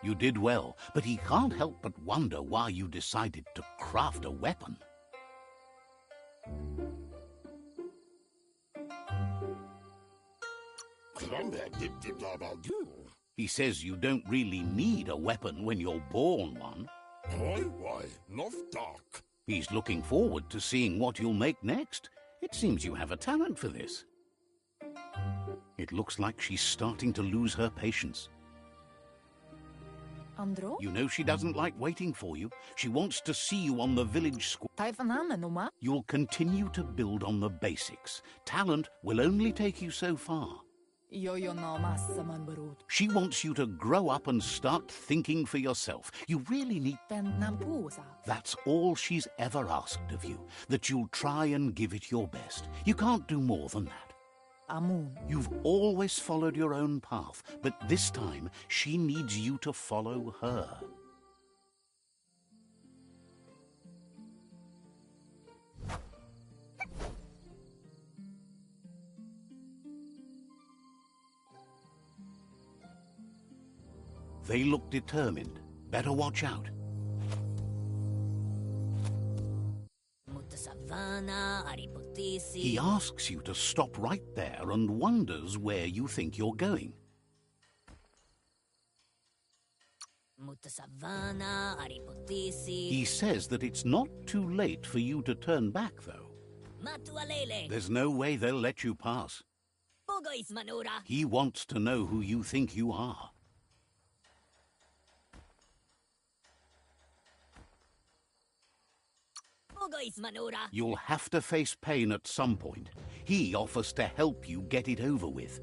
You did well, but he can't help but wonder why you decided to craft a weapon. He says you don't really need a weapon when you're born one. He's looking forward to seeing what you'll make next. It seems you have a talent for this. It looks like she's starting to lose her patience. Andro? You know she doesn't like waiting for you. She wants to see you on the village square. You'll continue to build on the basics. Talent will only take you so far. She wants you to grow up and start thinking for yourself. You really need... That's all she's ever asked of you, that you'll try and give it your best. You can't do more than that. You've always followed your own path, but this time she needs you to follow her. They look determined. Better watch out. He asks you to stop right there and wonders where you think you're going. He says that it's not too late for you to turn back, though. There's no way they'll let you pass. He wants to know who you think you are. You'll have to face pain at some point. He offers to help you get it over with.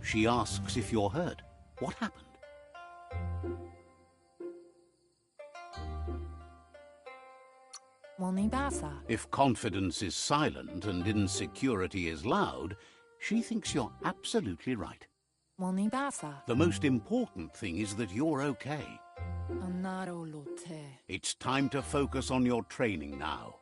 She asks if you're hurt. What happened? If confidence is silent and insecurity is loud, she thinks you're absolutely right. The most important thing is that you're okay. It's time to focus on your training now.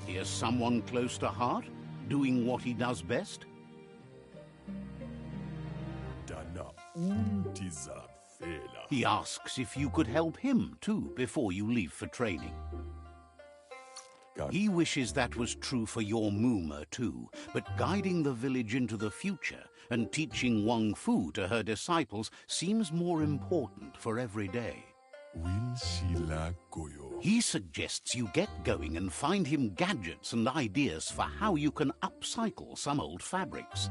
Here's someone close to heart, doing what he does best. He asks if you could help him, too, before you leave for training. He wishes that was true for your Mooma, too, but guiding the village into the future and teaching Wang Fu to her disciples seems more important for every day. He suggests you get going and find him gadgets and ideas for how you can upcycle some old fabrics.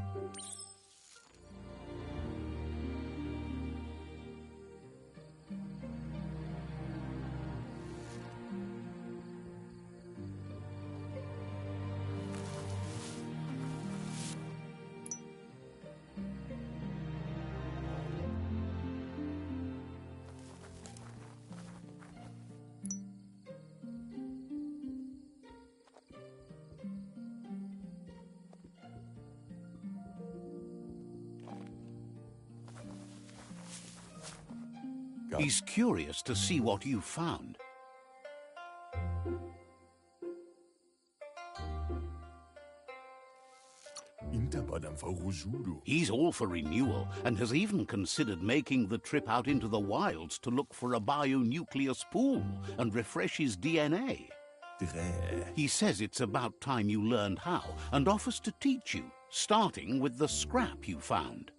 He's curious to see what you've found. He's all for renewal and has even considered making the trip out into the wilds to look for a bionucleus pool and refresh his DNA. He says it's about time you learned how, and offers to teach you, starting with the scrap you found.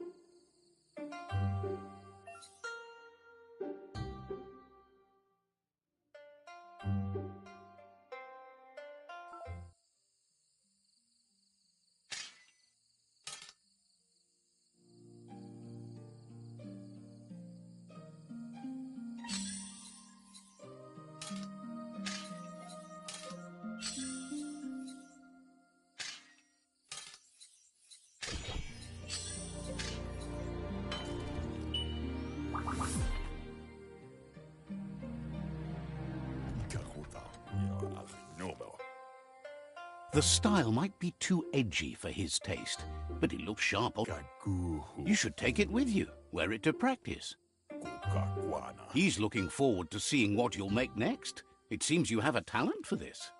The style might be too edgy for his taste, but it looks sharp. You should take it with you, wear it to practice. He's looking forward to seeing what you'll make next. It seems you have a talent for this.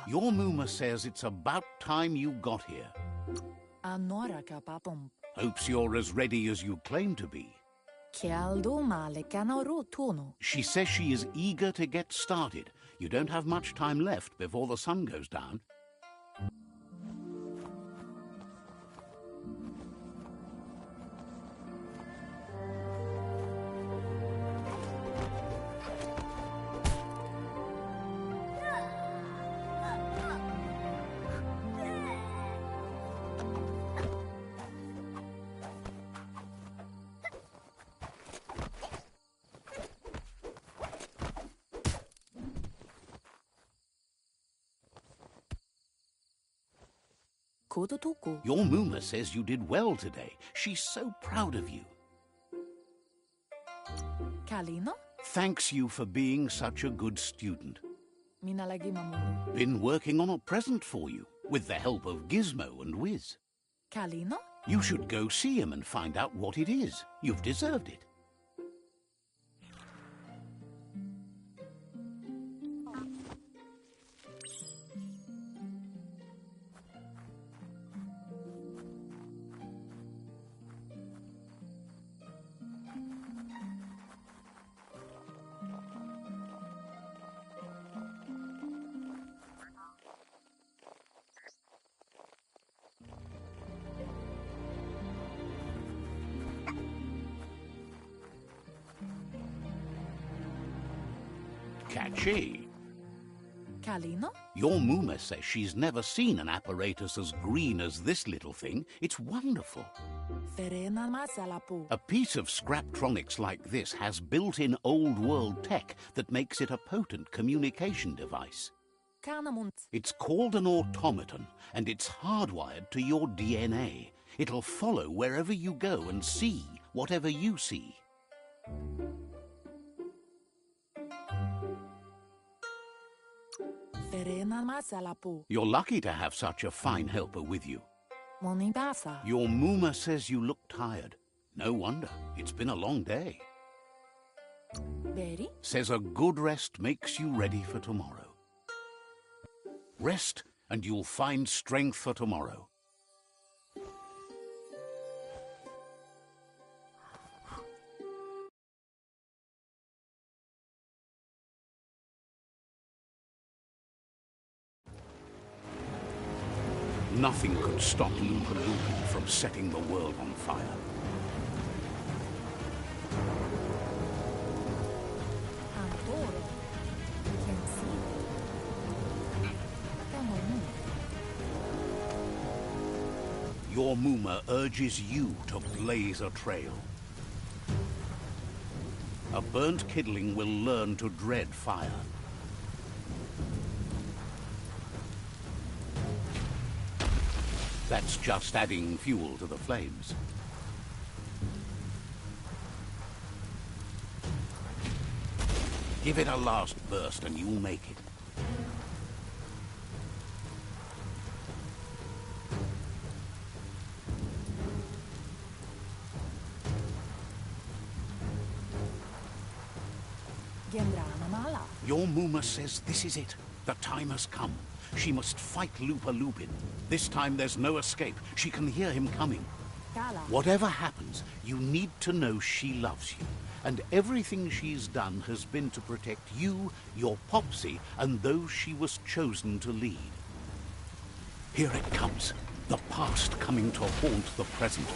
Your Muma says it's about time you got here. Hopes you're as ready as you claim to be. She says she is eager to get started. You don't have much time left before the sun goes down. Your Muma says you did well today. She's so proud of you. Thanks you for being such a good student. Been working on a present for you, with the help of Gizmo and Wiz. You should go see him and find out what it is. You've deserved it. Catchy. Your Muma says she's never seen an apparatus as green as this little thing. It's wonderful. A piece of Scraptronics like this has built-in old-world tech that makes it a potent communication device. It's called an automaton, and it's hardwired to your DNA. It'll follow wherever you go and see whatever you see. You're lucky to have such a fine helper with you. Your Muma says you look tired. No wonder. It's been a long day. Says a good rest makes you ready for tomorrow. Rest, and you'll find strength for tomorrow. Nothing could stop Loompa Loompa from setting the world on fire. Your Muma urges you to blaze a trail. A burnt kidling will learn to dread fire. That's just adding fuel to the flames. Give it a last burst and you'll make it. Your Muma says this is it. The time has come. She must fight Lupa Lupin. This time there's no escape. She can hear him coming. Whatever happens, you need to know she loves you. And everything she's done has been to protect you, your Popsy, and those she was chosen to lead. Here it comes. The past coming to haunt the present.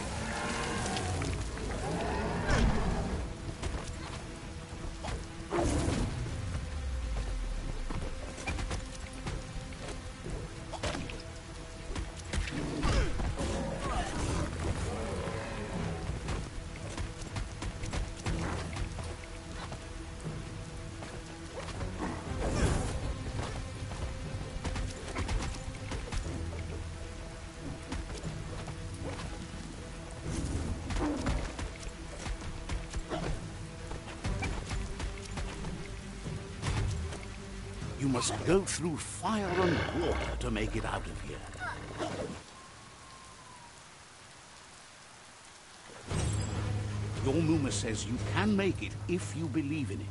You must go through fire and water to make it out of here. Your Muma says you can make it if you believe in it.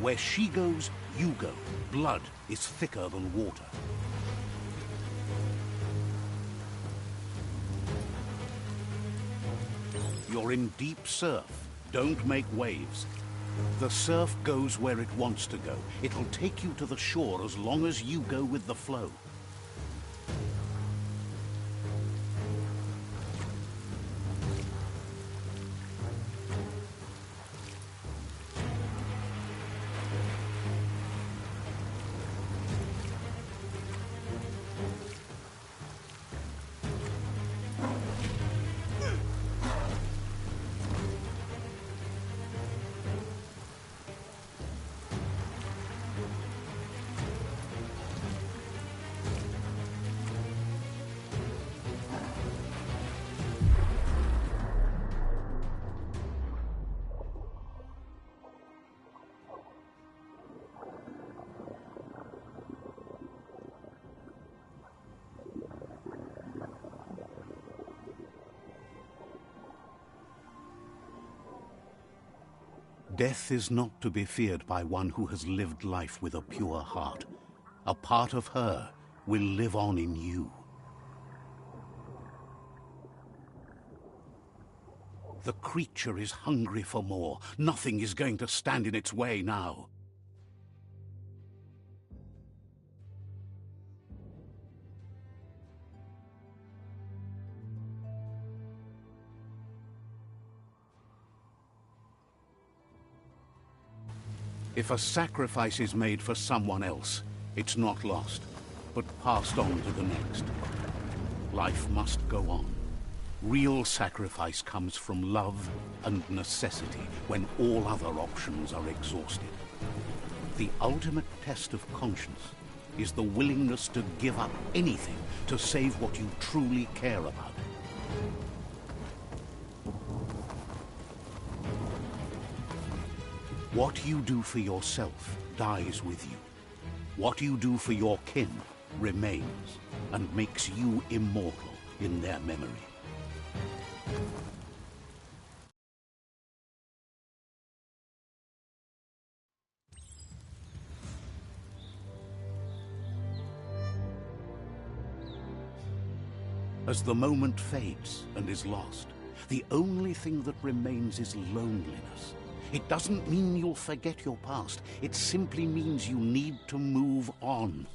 Where she goes, you go. Blood is thicker than water. You're in deep surf. Don't make waves. The surf goes where it wants to go. It'll take you to the shore as long as you go with the flow. Death is not to be feared by one who has lived life with a pure heart. A part of her will live on in you. The creature is hungry for more. Nothing is going to stand in its way now. If a sacrifice is made for someone else, it's not lost, but passed on to the next. Life must go on. Real sacrifice comes from love and necessity when all other options are exhausted. The ultimate test of conscience is the willingness to give up anything to save what you truly care about. What you do for yourself dies with you. What you do for your kin remains and makes you immortal in their memory. As the moment fades and is lost, the only thing that remains is loneliness. It doesn't mean you'll forget your past. It simply means you need to move on.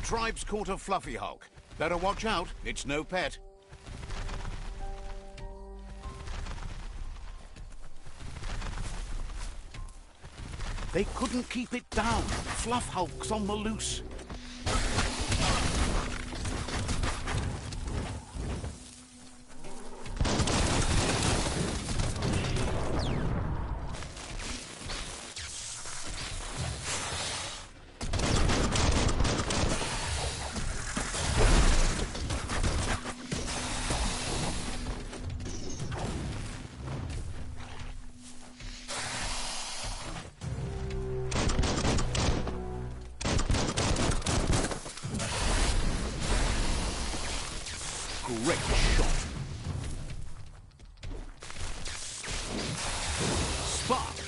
tribe's caught a fluffy hulk. Better watch out, it's no pet. They couldn't keep it down. Fluff hulk's on the loose. Great shot. Sparked.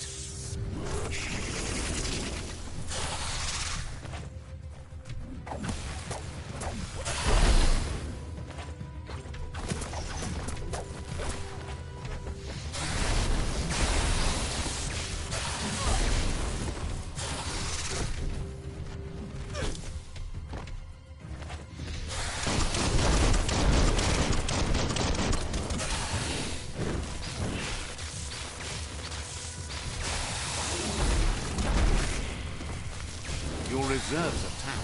Your reserves attack.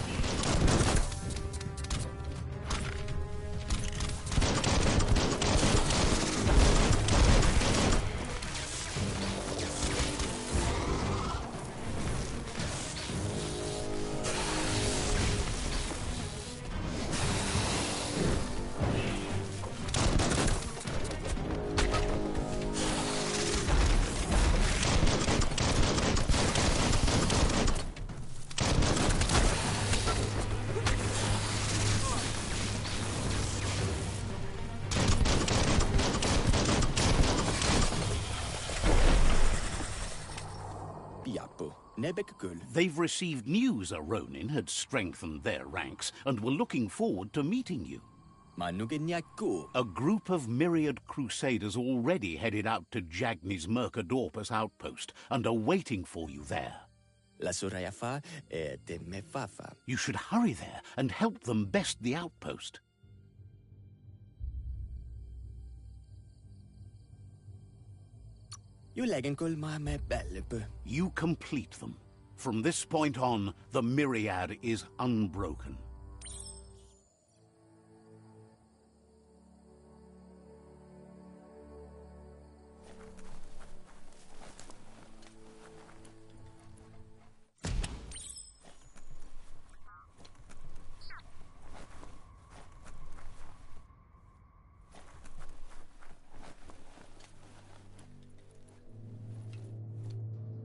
They've received news a Ronin had strengthened their ranks and were looking forward to meeting you. A group of myriad crusaders already headed out to Jagni's Mercadorpus outpost and are waiting for you there. You should hurry there and help them best the outpost. You complete them. From this point on, the Myriad is unbroken.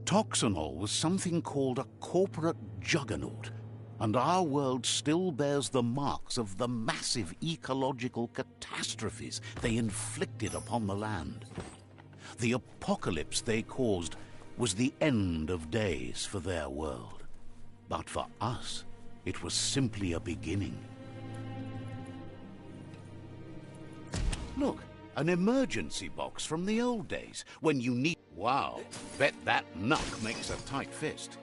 Toxanol was something called a corporate juggernaut, and our world still bears the marks of the massive ecological catastrophes they inflicted upon the land. The apocalypse they caused was the end of days for their world. But for us, it was simply a beginning. Look, an emergency box from the old days, when you need... Wow, bet that knuck makes a tight fist.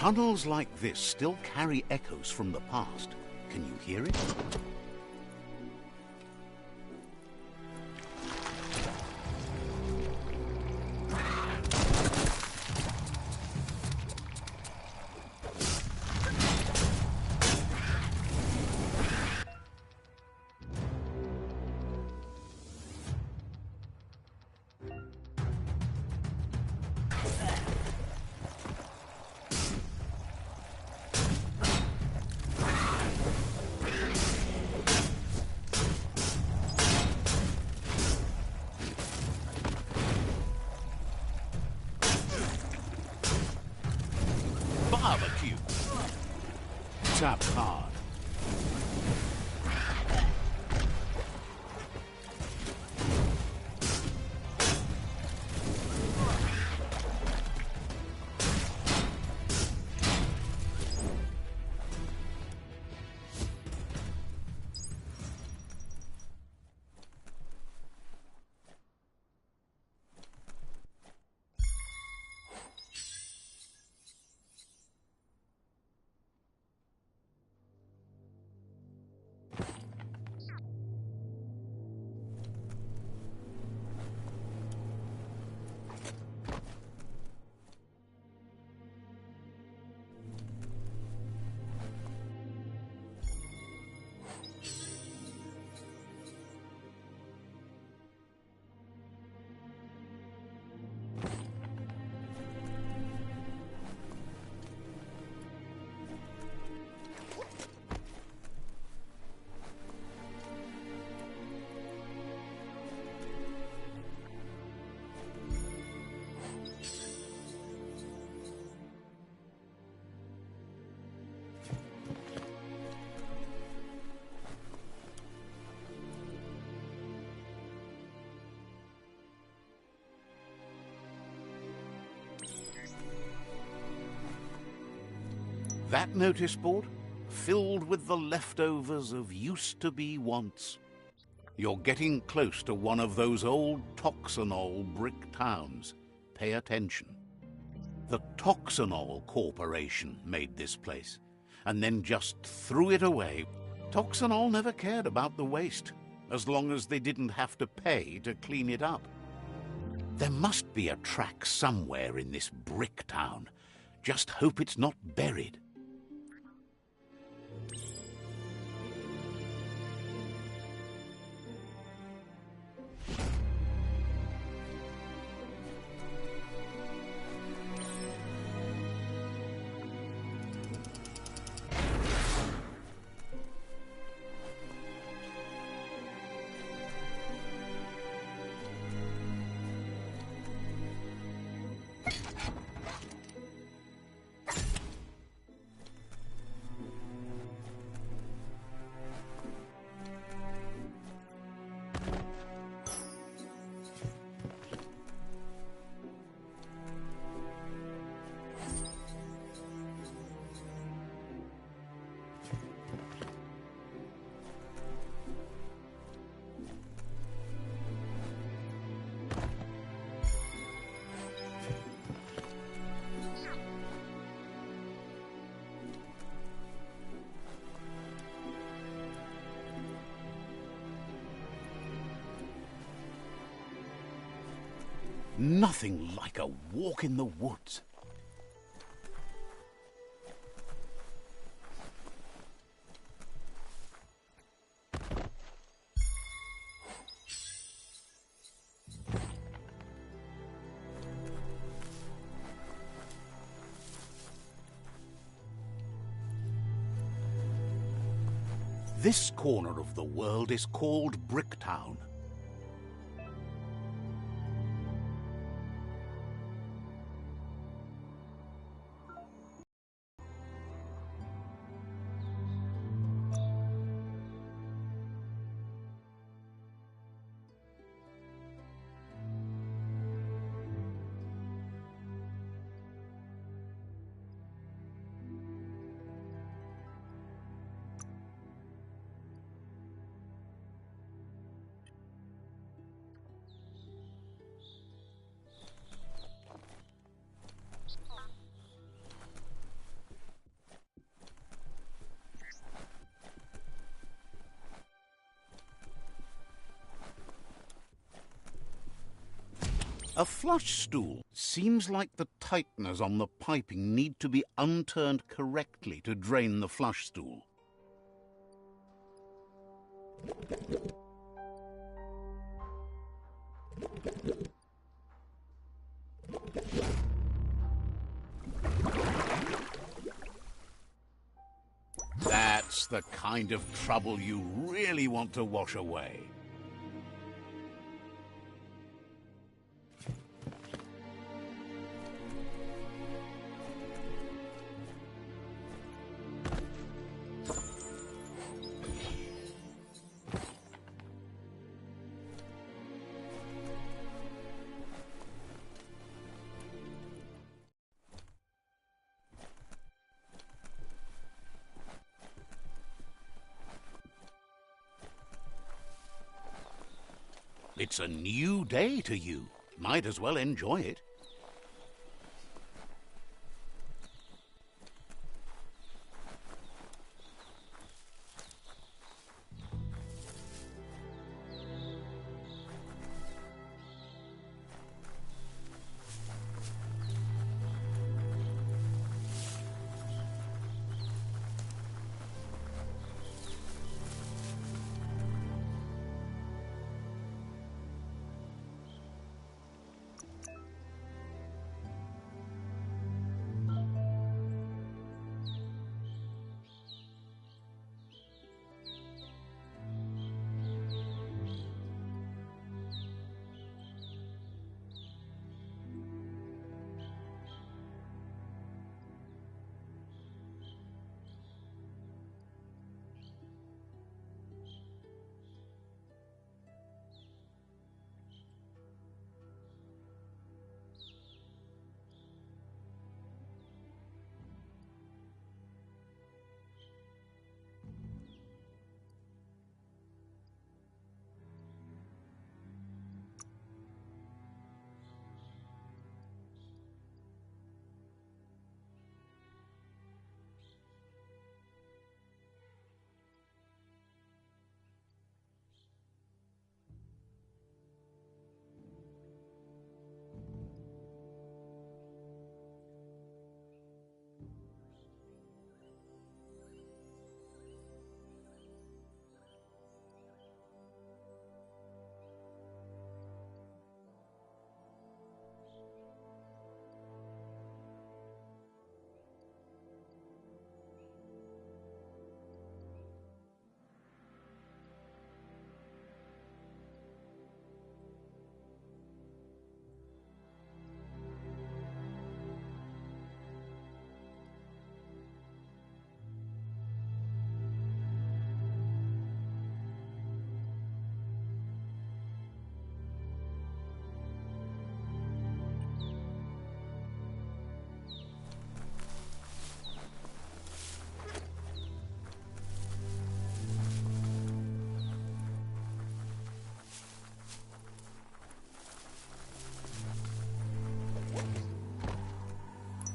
Tunnels like this still carry echoes from the past. Can you hear it? Barbecue. Tap hard. That notice board? Filled with the leftovers of used-to-be wants. You're getting close to one of those old Toxanol brick towns. Pay attention. The Toxanol Corporation made this place, and then just threw it away. Toxanol never cared about the waste, as long as they didn't have to pay to clean it up. There must be a track somewhere in this brick town. Just hope it's not buried. Nothing like a walk in the woods. This corner of the world is called Bricktown. A flush stool. Seems like the tighteners on the piping need to be unturned correctly to drain the flush stool. That's the kind of trouble you really want to wash away. It's a new day to you. Might as well enjoy it.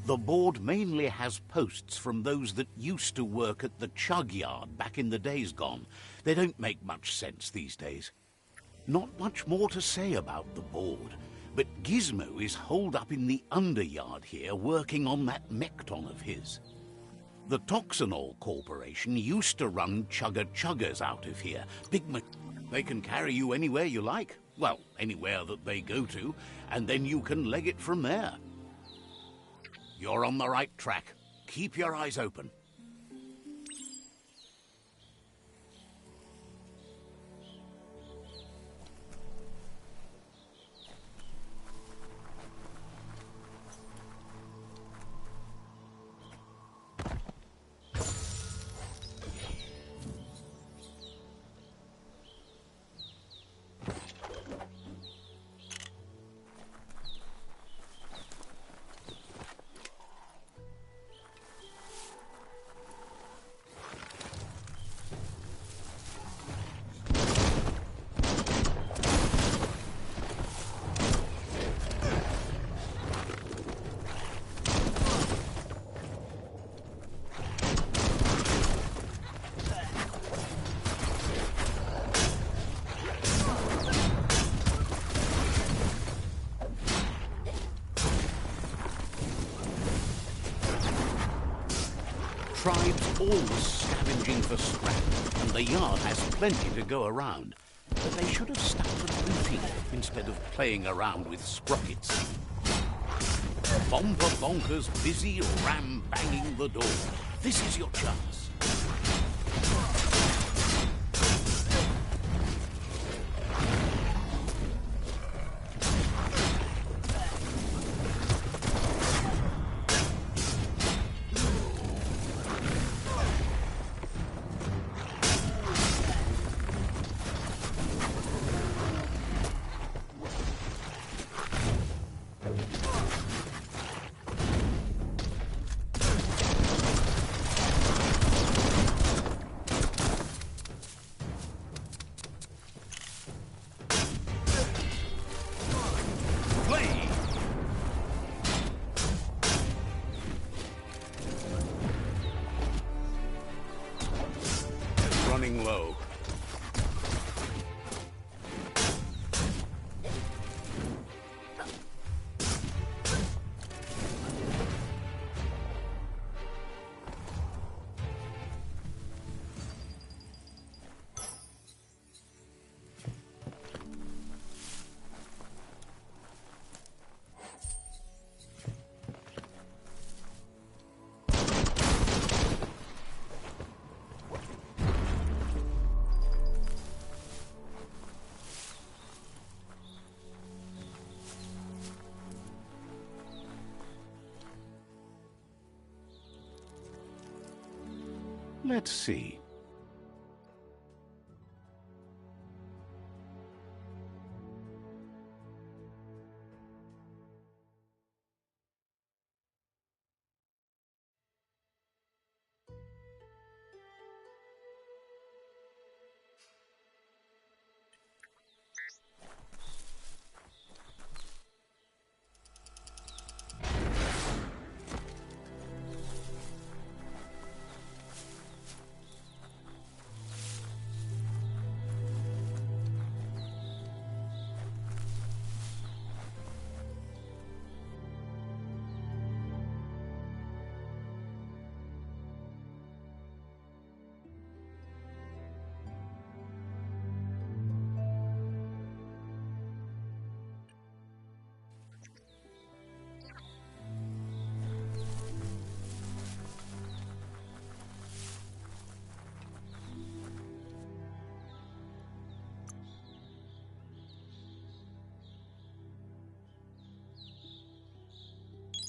The board mainly has posts from those that used to work at the chug yard back in the days gone. They don't make much sense these days. Not much more to say about the board, but Gizmo is holed up in the underyard here working on that Mekton of his. The Toxanol Corporation used to run chugger-chuggers out of here. They can carry you anywhere you like. Well, anywhere that they go to, and then you can leg it from there. You're on the right track. Keep your eyes open. tribe's always scavenging for scrap, and the yard has plenty to go around. But they should have stuck to looting instead of playing around with sprockets. Bomber bonkers busy ram-banging the door. This is your chance. Running low. Let's see.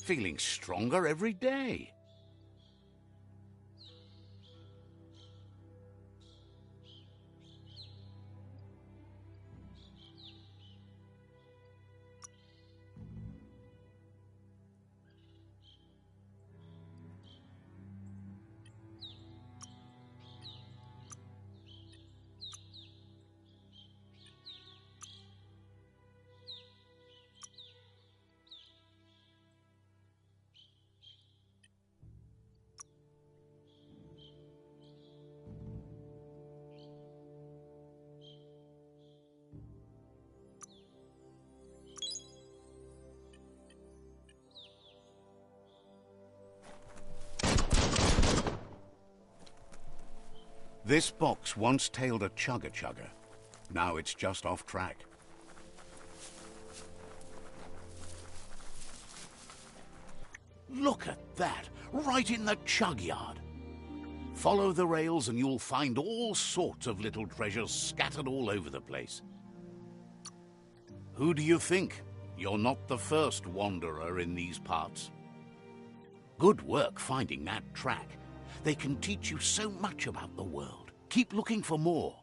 Feeling stronger every day. This box once tailed a chugger-chugger. Now it's just off track. Look at that! Right in the chug yard! Follow the rails and you'll find all sorts of little treasures scattered all over the place. Who do you think? You're not the first wanderer in these parts. Good work finding that track. They can teach you so much about the world. Keep looking for more.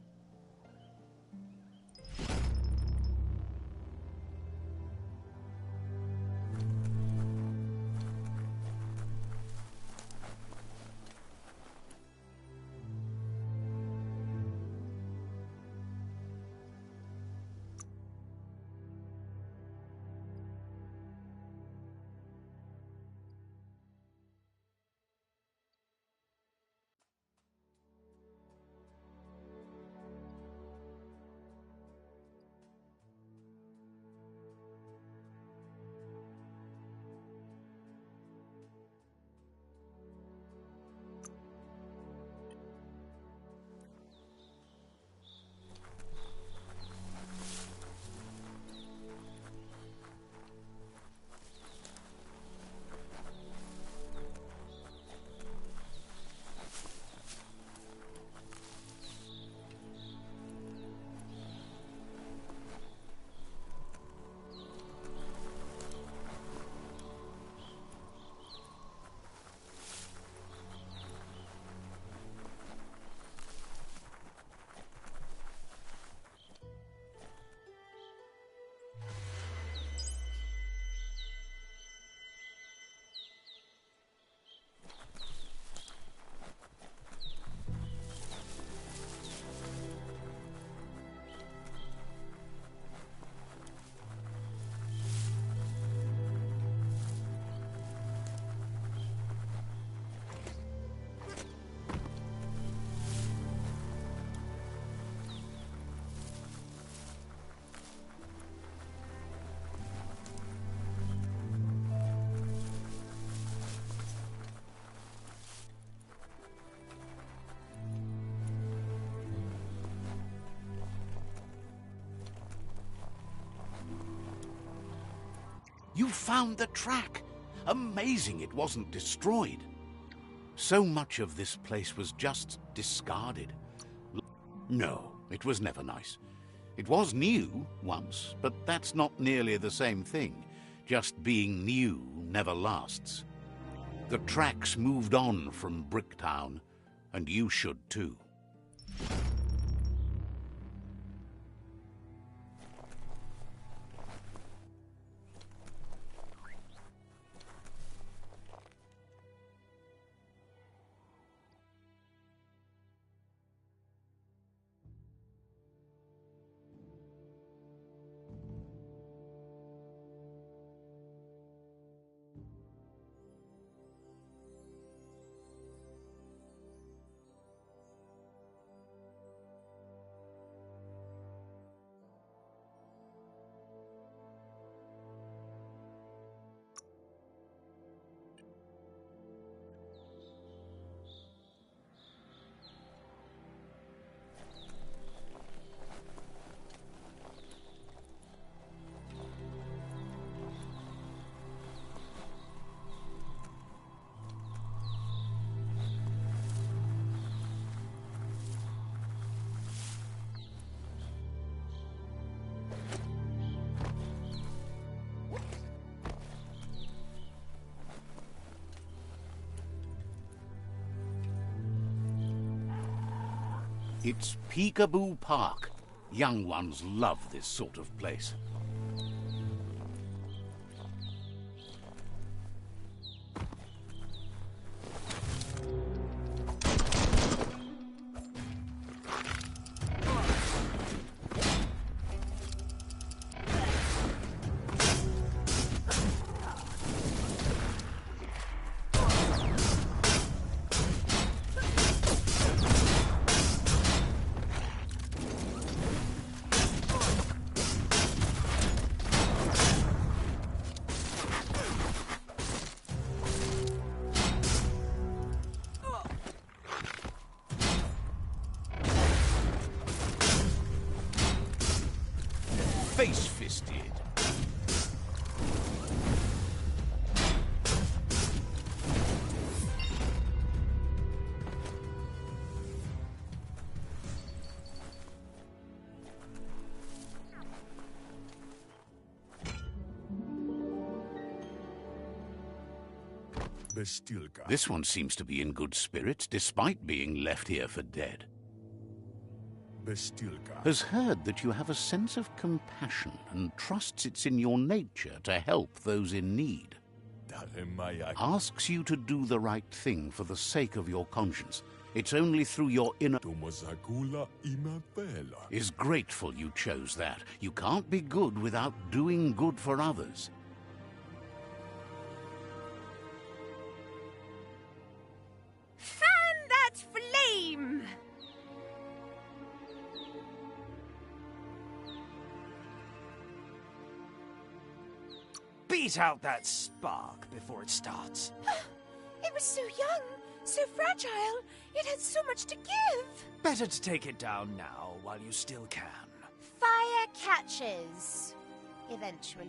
You found the track! Amazing it wasn't destroyed. So much of this place was just discarded. No, it was never nice. It was new once, but that's not nearly the same thing. Just being new never lasts. The tracks moved on from Bricktown, and you should too. It's Peekaboo Park. Young ones love this sort of place. Face-fisted. This one seems to be in good spirits, despite being left here for dead. Has heard that you have a sense of compassion and trusts it's in your nature to help those in need. Asks you to do the right thing for the sake of your conscience. It's only through your inner... Is grateful you chose that. You can't be good without doing good for others. Fan that flame! Beat out that spark before it starts. It was so young, so fragile. It had so much to give. Better to take it down now while you still can. Fire catches. Eventually.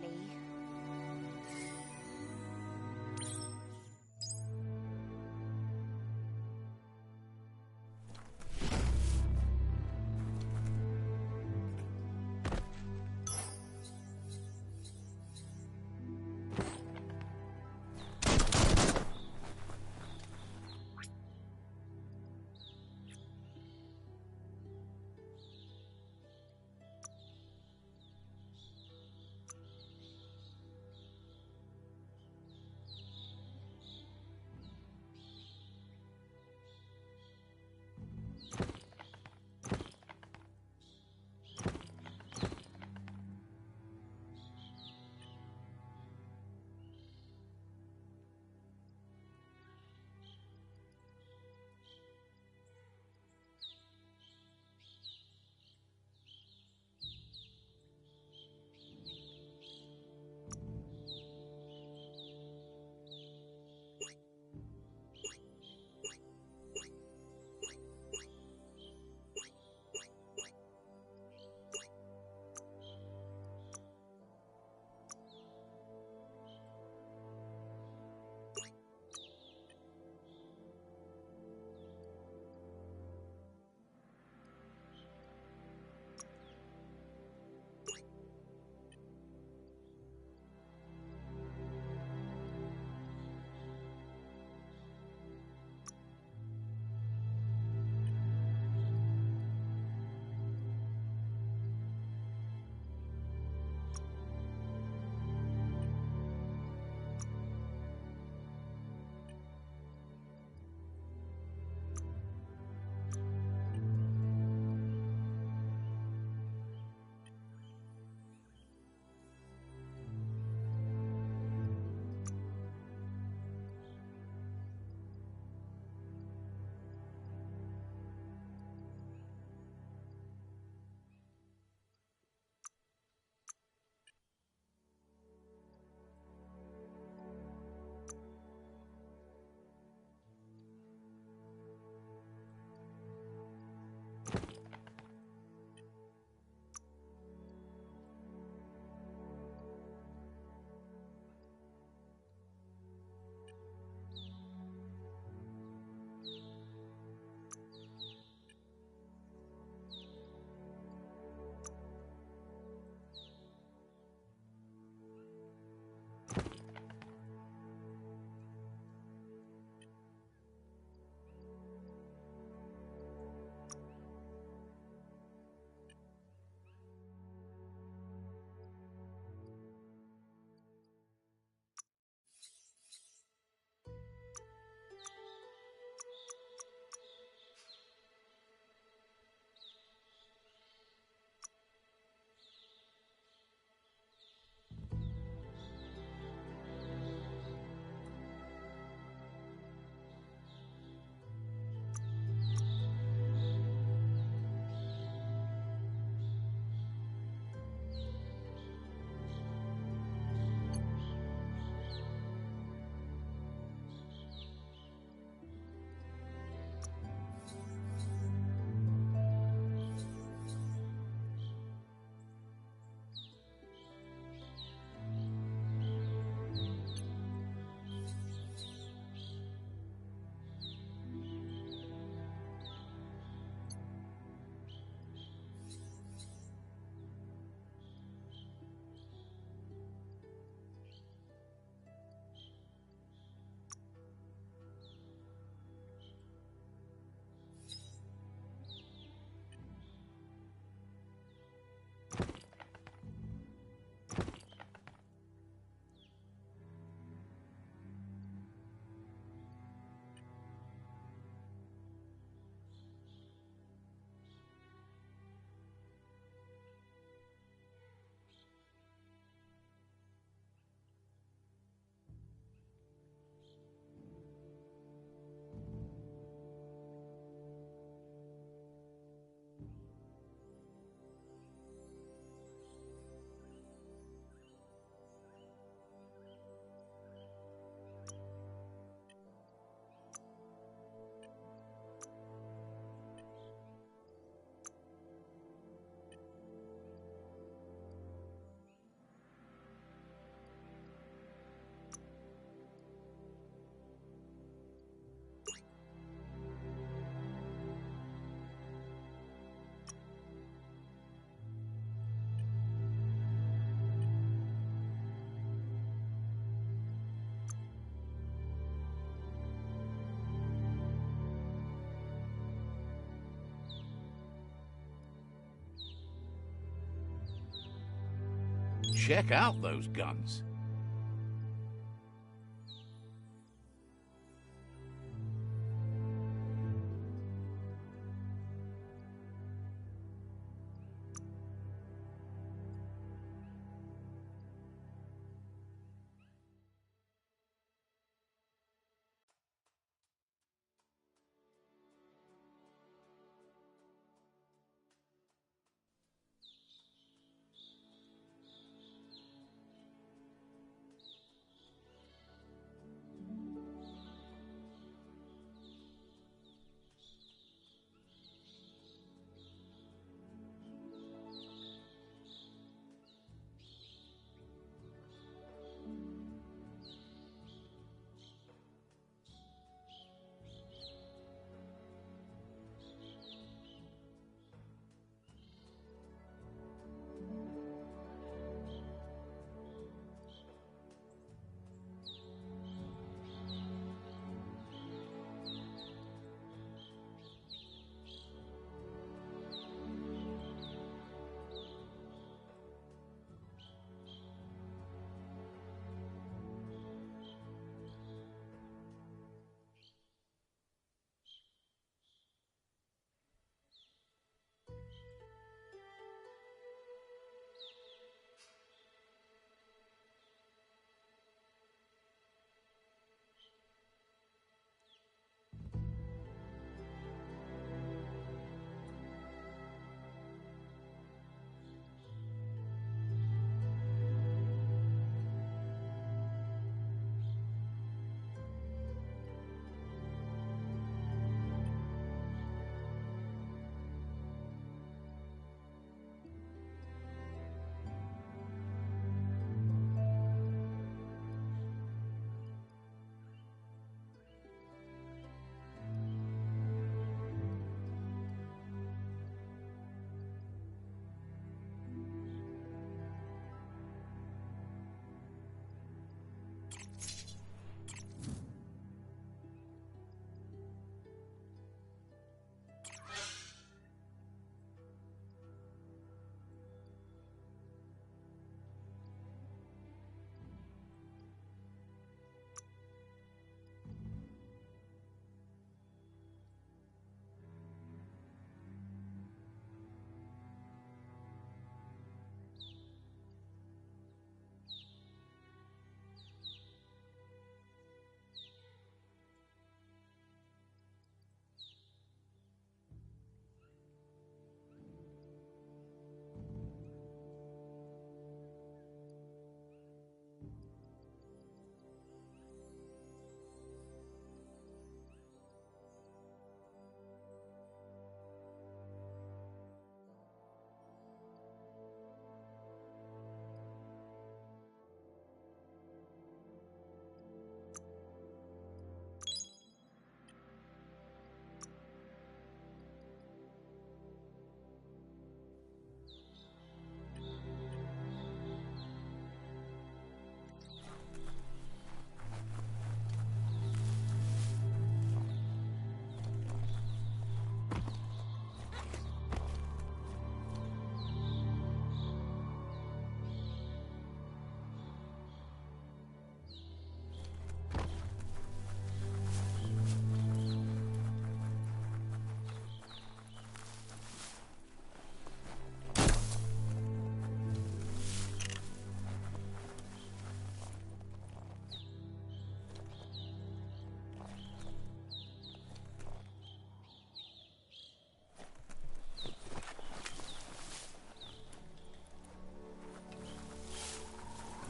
Check out those guns.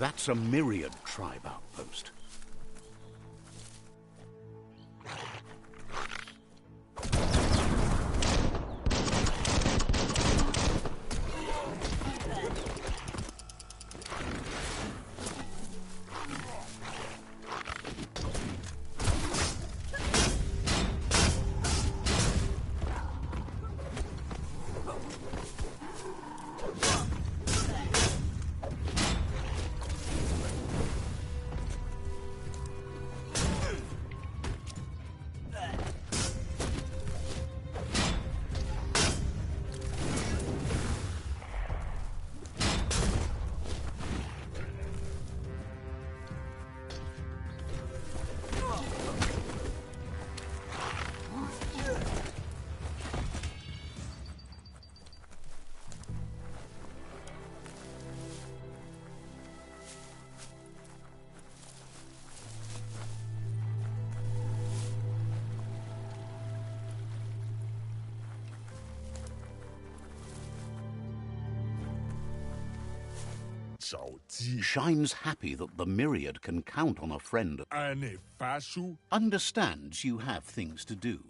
That's a Myriad tribe outpost. Shouji. shines happy that the myriad can count on a friend, Ane Fashu. understands you have things to do.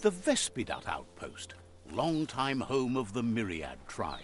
The Vespidat outpost, long-time home of the Myriad tribe.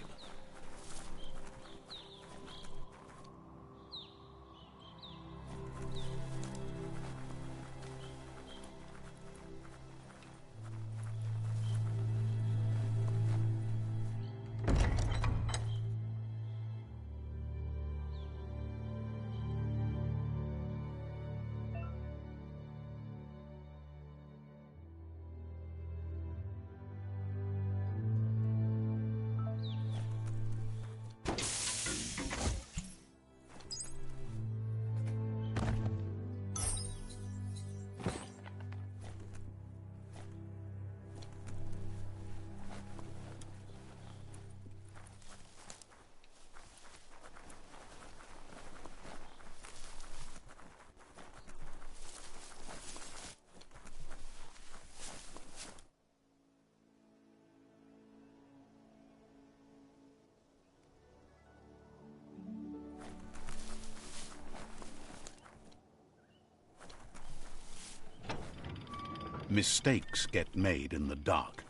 Mistakes get made in the dark.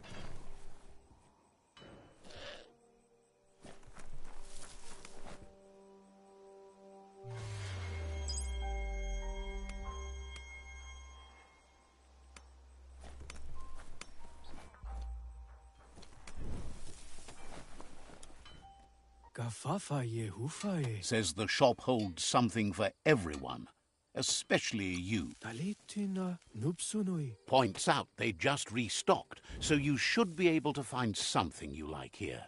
Gafafaye hufaye. Says the shop holds something for everyone, especially you. Talitina nupsunoi. Points out they just restocked, so you should be able to find something you like here.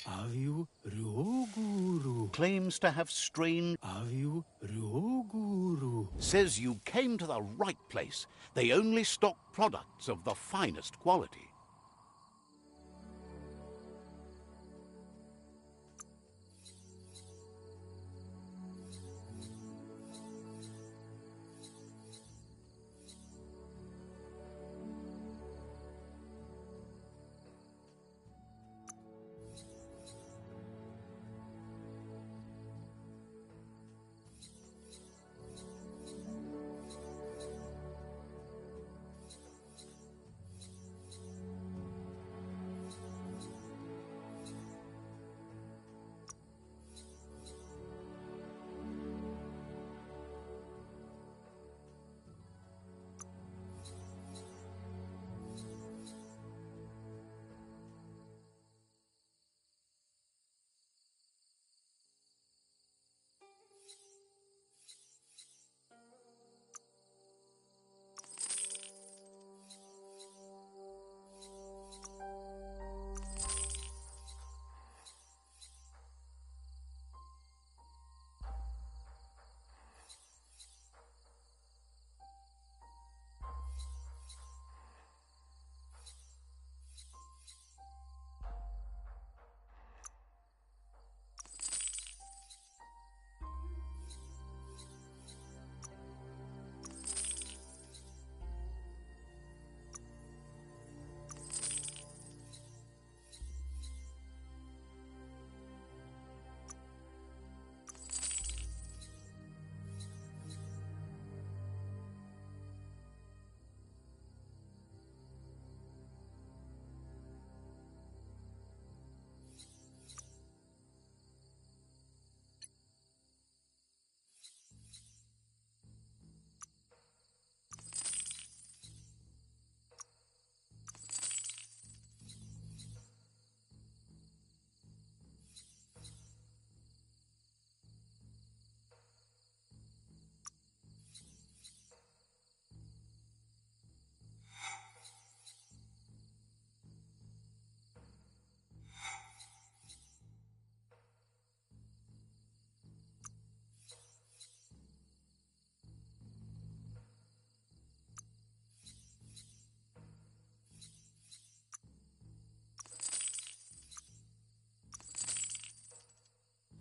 Aviu ruoguru. Claims to have strange... Aviu ruoguru. Says you came to the right place. They only stock products of the finest quality.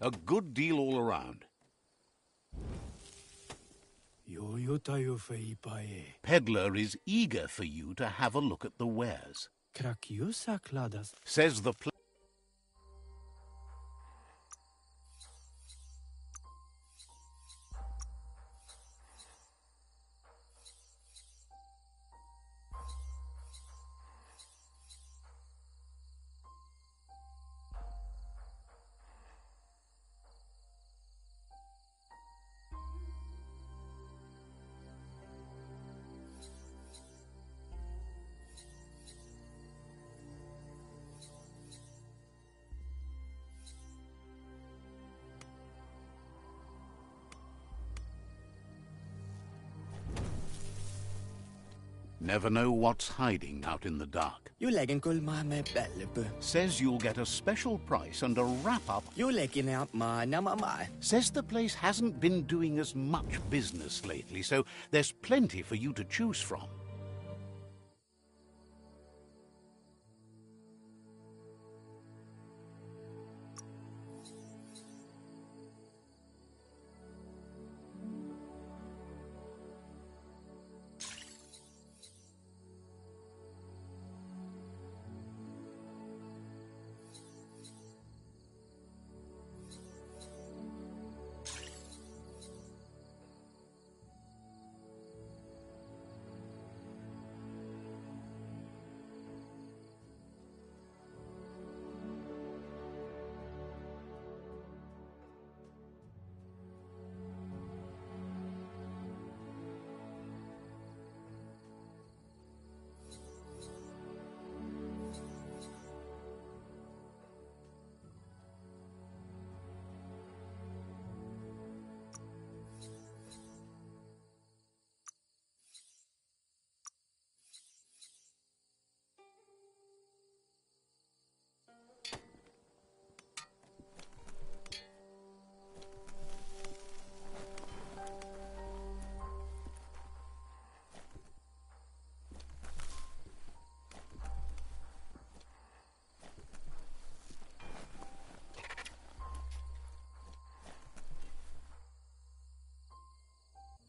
A good deal all around. Yo tayo feipae. Peddler is eager for you to have a look at the wares. Krakiosa kladas. Says the pl- Never know what's hiding out in the dark. Julekin kulmaamme pällypy. Says you'll get a special price and a wrap-up. Julekin out maa namama. Says the place hasn't been doing as much business lately, so there's plenty for you to choose from.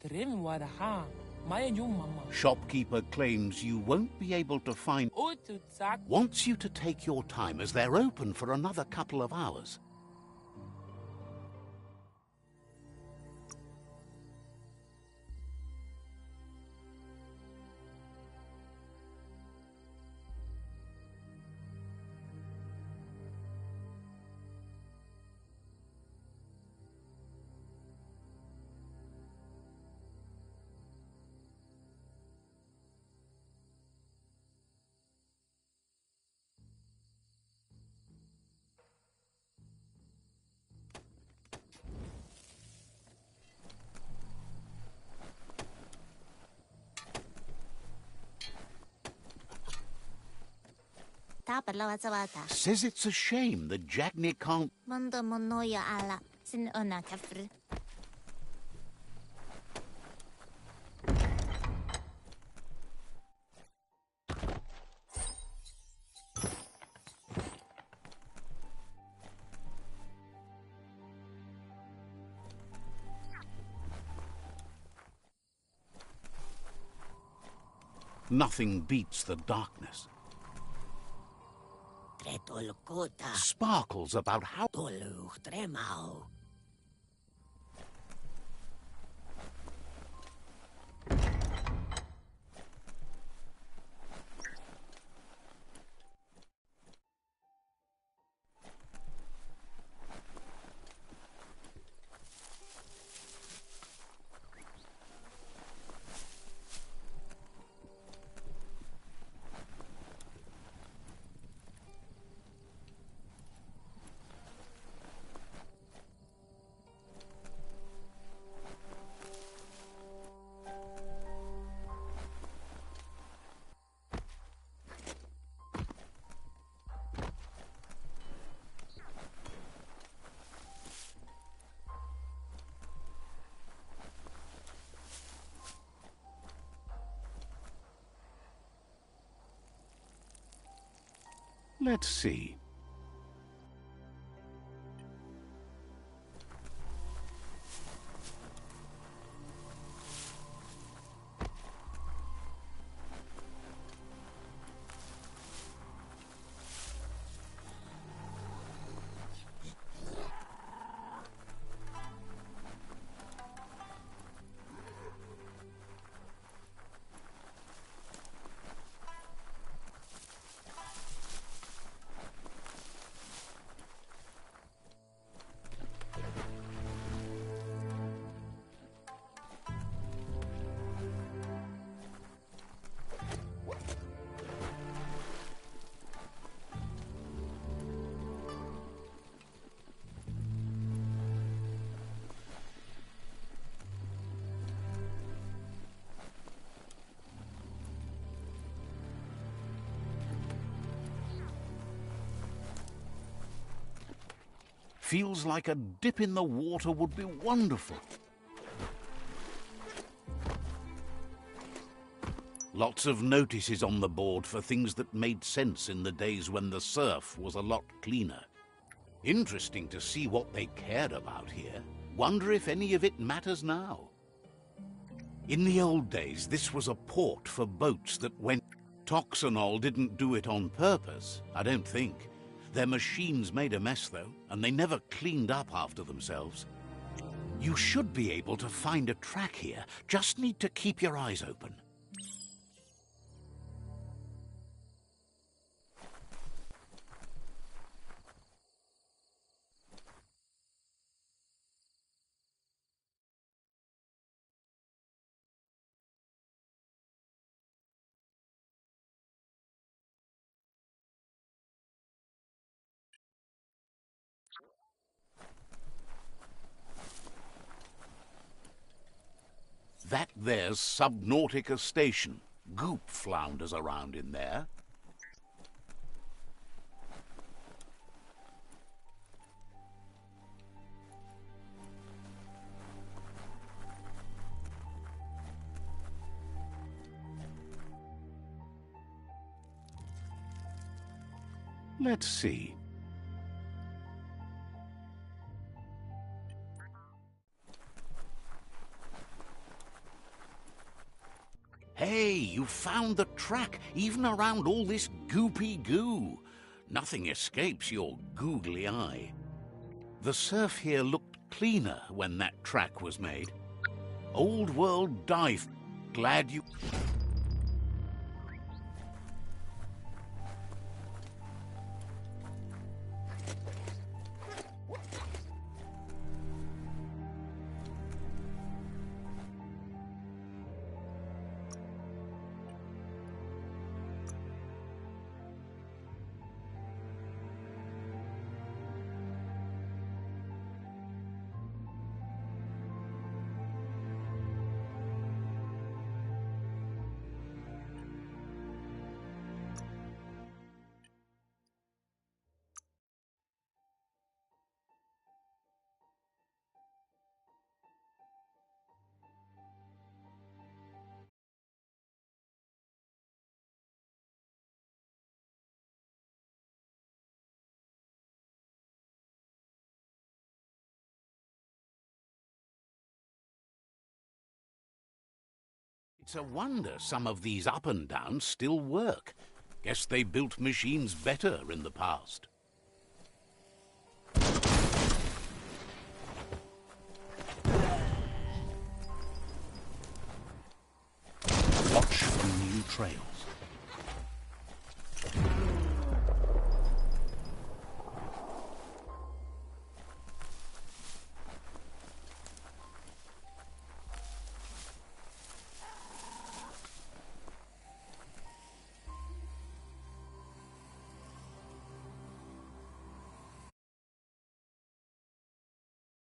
Trim wada ha. Maya yung mama. Shopkeeper claims you won't be able to find... Ututsak. Wants you to take your time as they're open for another couple of hours. Says it's a shame that Jagni can't... Manda monoya ala sin ona kafr. Nothing beats the darkness. Sparkles about how... Let's see. Feels like a dip in the water would be wonderful. Lots of notices on the board for things that made sense in the days when the surf was a lot cleaner. Interesting to see what they cared about here. Wonder if any of it matters now. In the old days, this was a port for boats that went... Toxanol didn't do it on purpose, I don't think. Their machines made a mess, though, and they never cleaned up after themselves. You should be able to find a track here. Just need to keep your eyes open. That there's Subnautica Station. Goop flounders around in there. Let's see. Hey, you found the track, even around all this goopy goo. Nothing escapes your googly eye. The surf here looked cleaner when that track was made. Old world dive. Glad you... It's a wonder some of these up and downs still work. Guess they built machines better in the past. Watch for new trails.